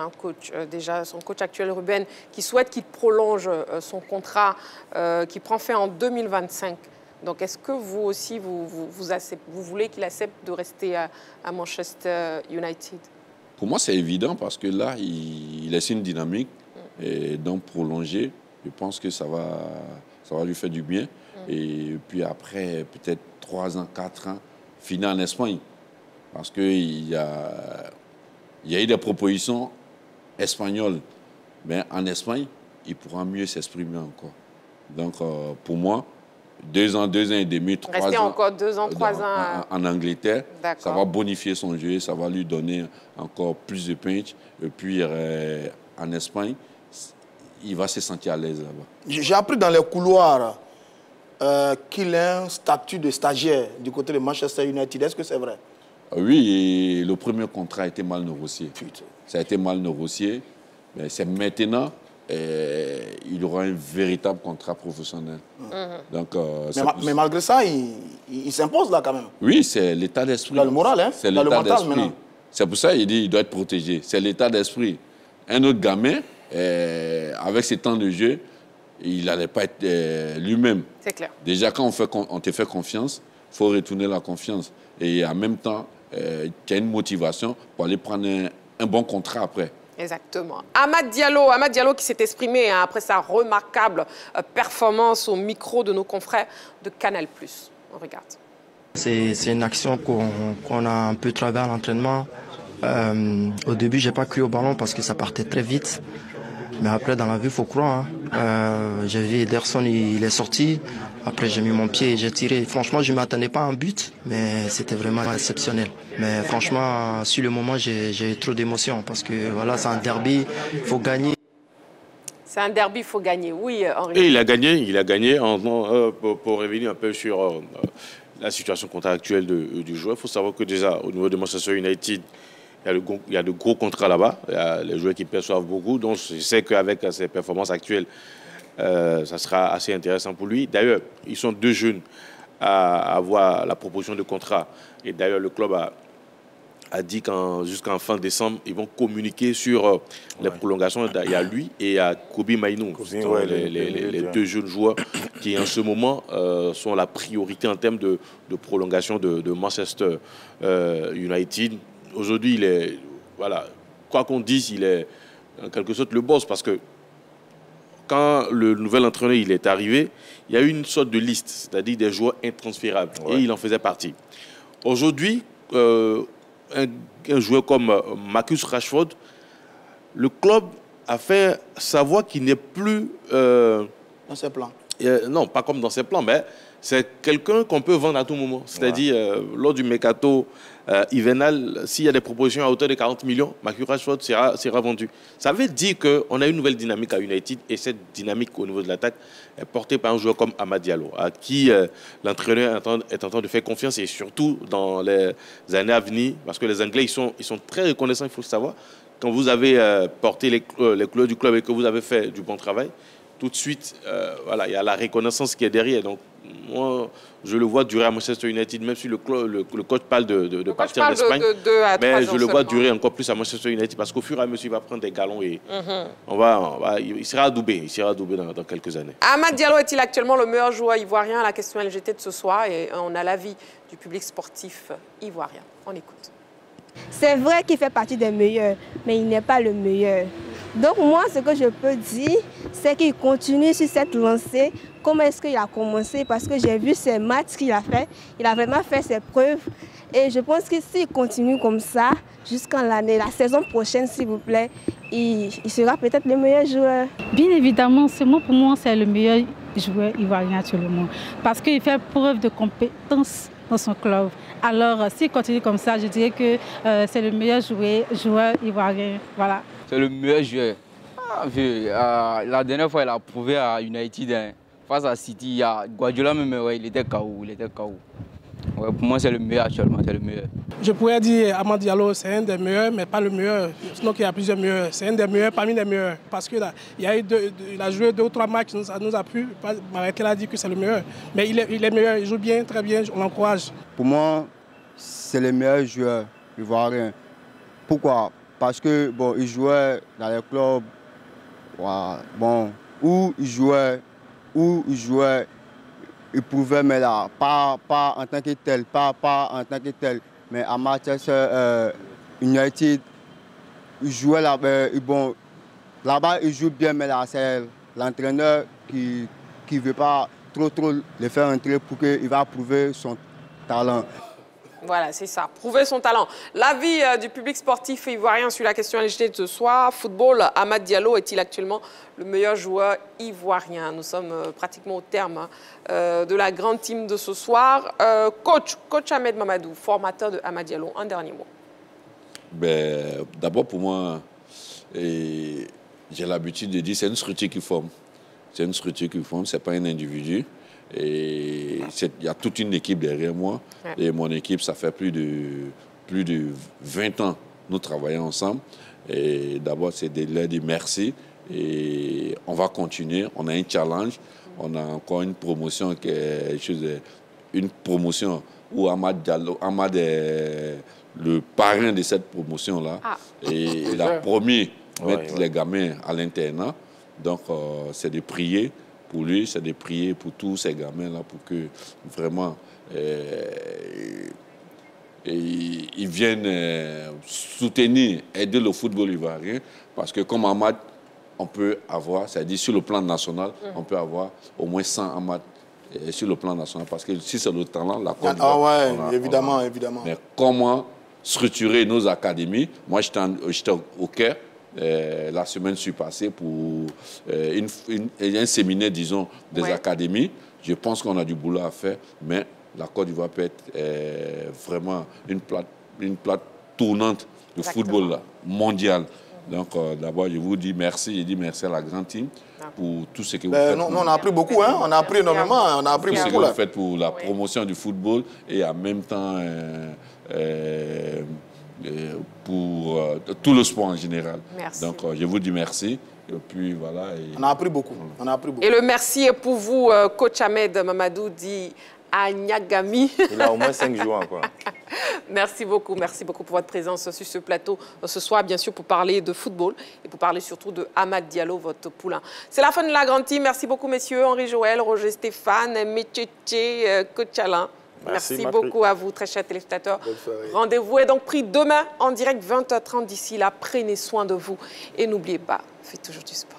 déjà son coach actuel, Ruben, qui souhaite qu'il prolonge son contrat qui prend fin en 2025. Donc, est-ce que vous aussi, vous voulez qu'il accepte de rester à Manchester United? Pour moi, c'est évident parce que là, il laisse une dynamique. Et donc, prolonger, je pense que ça va lui faire du bien. Et puis après, peut-être 3 ans, 4 ans, finir en Espagne. Parce qu'il y a eu des propositions espagnoles. Mais en Espagne, il pourra mieux s'exprimer encore. Donc, pour moi, 2 ans, 2 ans et demi, 3 ans. Rester encore 2 ans, 3 ans. En Angleterre, ça va bonifier son jeu, ça va lui donner encore plus de punch. Et puis, en Espagne, il va se sentir à l'aise là-bas. J'ai appris dans les couloirs qu'il a un statut de stagiaire du côté de Manchester United. Est-ce que c'est vrai? Oui, et le premier contrat a été mal négocié. Ça a été mal négocié. Mais c'est maintenant, il aura un véritable contrat professionnel. Donc, mais malgré ça, il s'impose là quand même. Oui, c'est l'état d'esprit. Dans le moral, hein? C'est l'état d'esprit. C'est pour ça qu'il dit qu'il doit être protégé. C'est l'état d'esprit. Un autre gamin, avec ses temps de jeu, il n'allait pas être lui-même. C'est clair. Déjà, quand on te fait confiance, il faut retourner la confiance. Et en même temps, tu as une motivation pour aller prendre un bon contrat après. Exactement. Amad Diallo qui s'est exprimé après sa remarquable performance au micro de nos confrères de Canal+. On regarde. C'est une action qu'on a un peu travaillé à l'entraînement. Au début, j'ai pas cru au ballon parce que ça partait très vite. Mais après, dans la vie, il faut croire. J'ai vu Ederson, il est sorti. Après, j'ai mis mon pied et j'ai tiré. Franchement, je ne m'attendais pas à un but, mais c'était vraiment exceptionnel. Mais franchement, sur le moment, j'ai eu trop d'émotions parce que voilà, c'est un derby, il faut gagner. C'est un derby, il faut gagner, oui, Henri. Et il a gagné pour revenir un peu sur la situation contractuelle du joueur. Il faut savoir que déjà, au niveau de Manchester United, il y a de gros contrats là-bas. Il y a les joueurs qui perçoivent beaucoup. Donc, je sais qu'avec ses performances actuelles, ça sera assez intéressant pour lui. D'ailleurs, ils sont 2 jeunes à avoir la proposition de contrat. Et d'ailleurs, le club a dit jusqu'en fin décembre, ils vont communiquer sur les prolongations. Il y a lui et il y a Kobbie Mainoo, les 2 jeunes joueurs qui, en ce moment, sont la priorité en termes de prolongation de Manchester United. Aujourd'hui, il est, voilà, quoi qu'on dise, il est en quelque sorte le boss parce que quand le nouvel entraîneur il est arrivé, il y a eu une sorte de liste, c'est-à-dire des joueurs intransférables, et il en faisait partie. Aujourd'hui, un joueur comme Marcus Rashford, le club a fait savoir qu'il n'est plus... dans ses plans. Non, pas comme dans ses plans, mais c'est quelqu'un qu'on peut vendre à tout moment. C'est-à-dire, lors du mercato hivernal, s'il y a des propositions à hauteur de 40 millions, Marcus Rashford sera vendu. Ça veut dire qu'on a une nouvelle dynamique à United, et cette dynamique au niveau de l'attaque est portée par un joueur comme Amad Diallo, à qui l'entraîneur est en train de faire confiance, et surtout dans les années à venir, parce que les Anglais, ils sont très reconnaissants, il faut le savoir. Quand vous avez porté les couleurs du club et que vous avez fait du bon travail, tout de suite, voilà, il y a la reconnaissance qui est derrière. Donc, moi, je le vois durer à Manchester United, même si le coach parle de partir en Espagne. Mais je le vois durer encore plus à Manchester United parce qu'au fur et à mesure, il va prendre des galons et il sera adoubé. Il sera adoubé dans quelques années. Amad Diallo est-il actuellement le meilleur joueur ivoirien? La question LGT de ce soir, et on a l'avis du public sportif ivoirien. On écoute. C'est vrai qu'il fait partie des meilleurs, mais il n'est pas le meilleur. Donc moi, ce que je peux dire, c'est qu'il continue sur cette lancée. Comment est-ce qu'il a commencé? Parce que j'ai vu ces matchs qu'il a fait. Il a vraiment fait ses preuves. Et je pense que s'il continue comme ça, jusqu'en la saison prochaine, s'il vous plaît, il sera peut-être le meilleur joueur. Bien évidemment, pour moi, c'est le meilleur joueur ivoirien actuellement. Parce qu'il fait preuve de compétence dans son club. Alors, s'il continue comme ça, je dirais que c'est le meilleur joueur ivoirien. Voilà. C'est le meilleur joueur. La dernière fois, il a prouvé à United, face à City, Guardiola même, il était KO. Ouais, pour moi, c'est le meilleur actuellement, c'est le meilleur. Je pourrais dire Amad Diallo, c'est un des meilleurs, mais pas le meilleur. Sinon, il y a plusieurs meilleurs. C'est un des meilleurs parmi les meilleurs. Parce qu'il a joué 2 ou 3 matchs, ça nous a plu. Marek a dit que c'est le meilleur. Mais il est meilleur, il joue bien, très bien, on l'encourage. Pour moi, c'est le meilleur joueur ivoirien. Pourquoi? Parce que bon, il jouait dans les clubs bon, où il jouait, il pouvait, mais là, pas en tant que tel, pas en tant que tel. Mais à Manchester United, il jouait là-bas, bon, là-bas il joue bien, mais là, c'est l'entraîneur qui ne veut pas trop le faire entrer pour qu'il va prouver son talent. Voilà, c'est ça, prouver son talent. L'avis du public sportif ivoirien sur la question LGT de ce soir, football, Amad Diallo est-il actuellement le meilleur joueur ivoirien? Nous sommes pratiquement au terme de la grande team de ce soir. Coach Ahmed Mamadou, formateur de Amad Diallo, un dernier mot. Ben, d'abord, pour moi, j'ai l'habitude de dire c'est une structure qui forme. C'est une structure qui forme, ce n'est pas un individu. Et il y a toute une équipe derrière moi. Ouais. Et mon équipe, ça fait plus de 20 ans nous travaillons ensemble. Et d'abord, c'est de leur dire merci. Et on va continuer. On a un challenge. On a encore une promotion où Amad Diallo, Amad est le parrain de cette promotion-là. Ah. Et il a promis de mettre les gamins à l'internat. Donc, c'est de prier pour lui, c'est de prier pour tous ces gamins-là, pour que vraiment ils viennent soutenir, aider le football ivoirien. Parce que comme Amad, on peut avoir, c'est-à-dire sur le plan national, on peut avoir au moins 100 Amad sur le plan national. Parce que si c'est le talent, la Côte d'Ivoire, évidemment. Mais comment structurer nos académies? Moi, j'étais au Caire. La semaine passée pour un séminaire, disons, des académies. Je pense qu'on a du boulot à faire, mais la Côte d'Ivoire peut être vraiment une plate tournante de football là, mondial. Donc, d'abord, je vous dis merci. Je dis merci à la grande team pour tout ce que vous faites. Nous, on a appris beaucoup, hein? On a appris énormément. On a appris tout beaucoup. Ce que vous faites pour la promotion du football et en même temps pour tout le sport en général. Merci. Donc, je vous dis merci. Et puis, voilà. On a appris beaucoup. Et le merci est pour vous, coach Ahmed Mamadou, dit à Niagami. Il a au moins 5 jours encore. Merci beaucoup pour votre présence sur ce plateau ce soir, bien sûr, pour parler de football et pour parler surtout de Amad Diallo, votre poulain. C'est la fin de la grande team. Merci beaucoup, messieurs. Henri Joël, Roger Stéphane, Métchéché, coach Alain. Merci beaucoup à vous, très chers téléspectateurs. Rendez-vous est donc pris demain en direct 20h30. D'ici là, prenez soin de vous. Et n'oubliez pas, faites toujours du sport.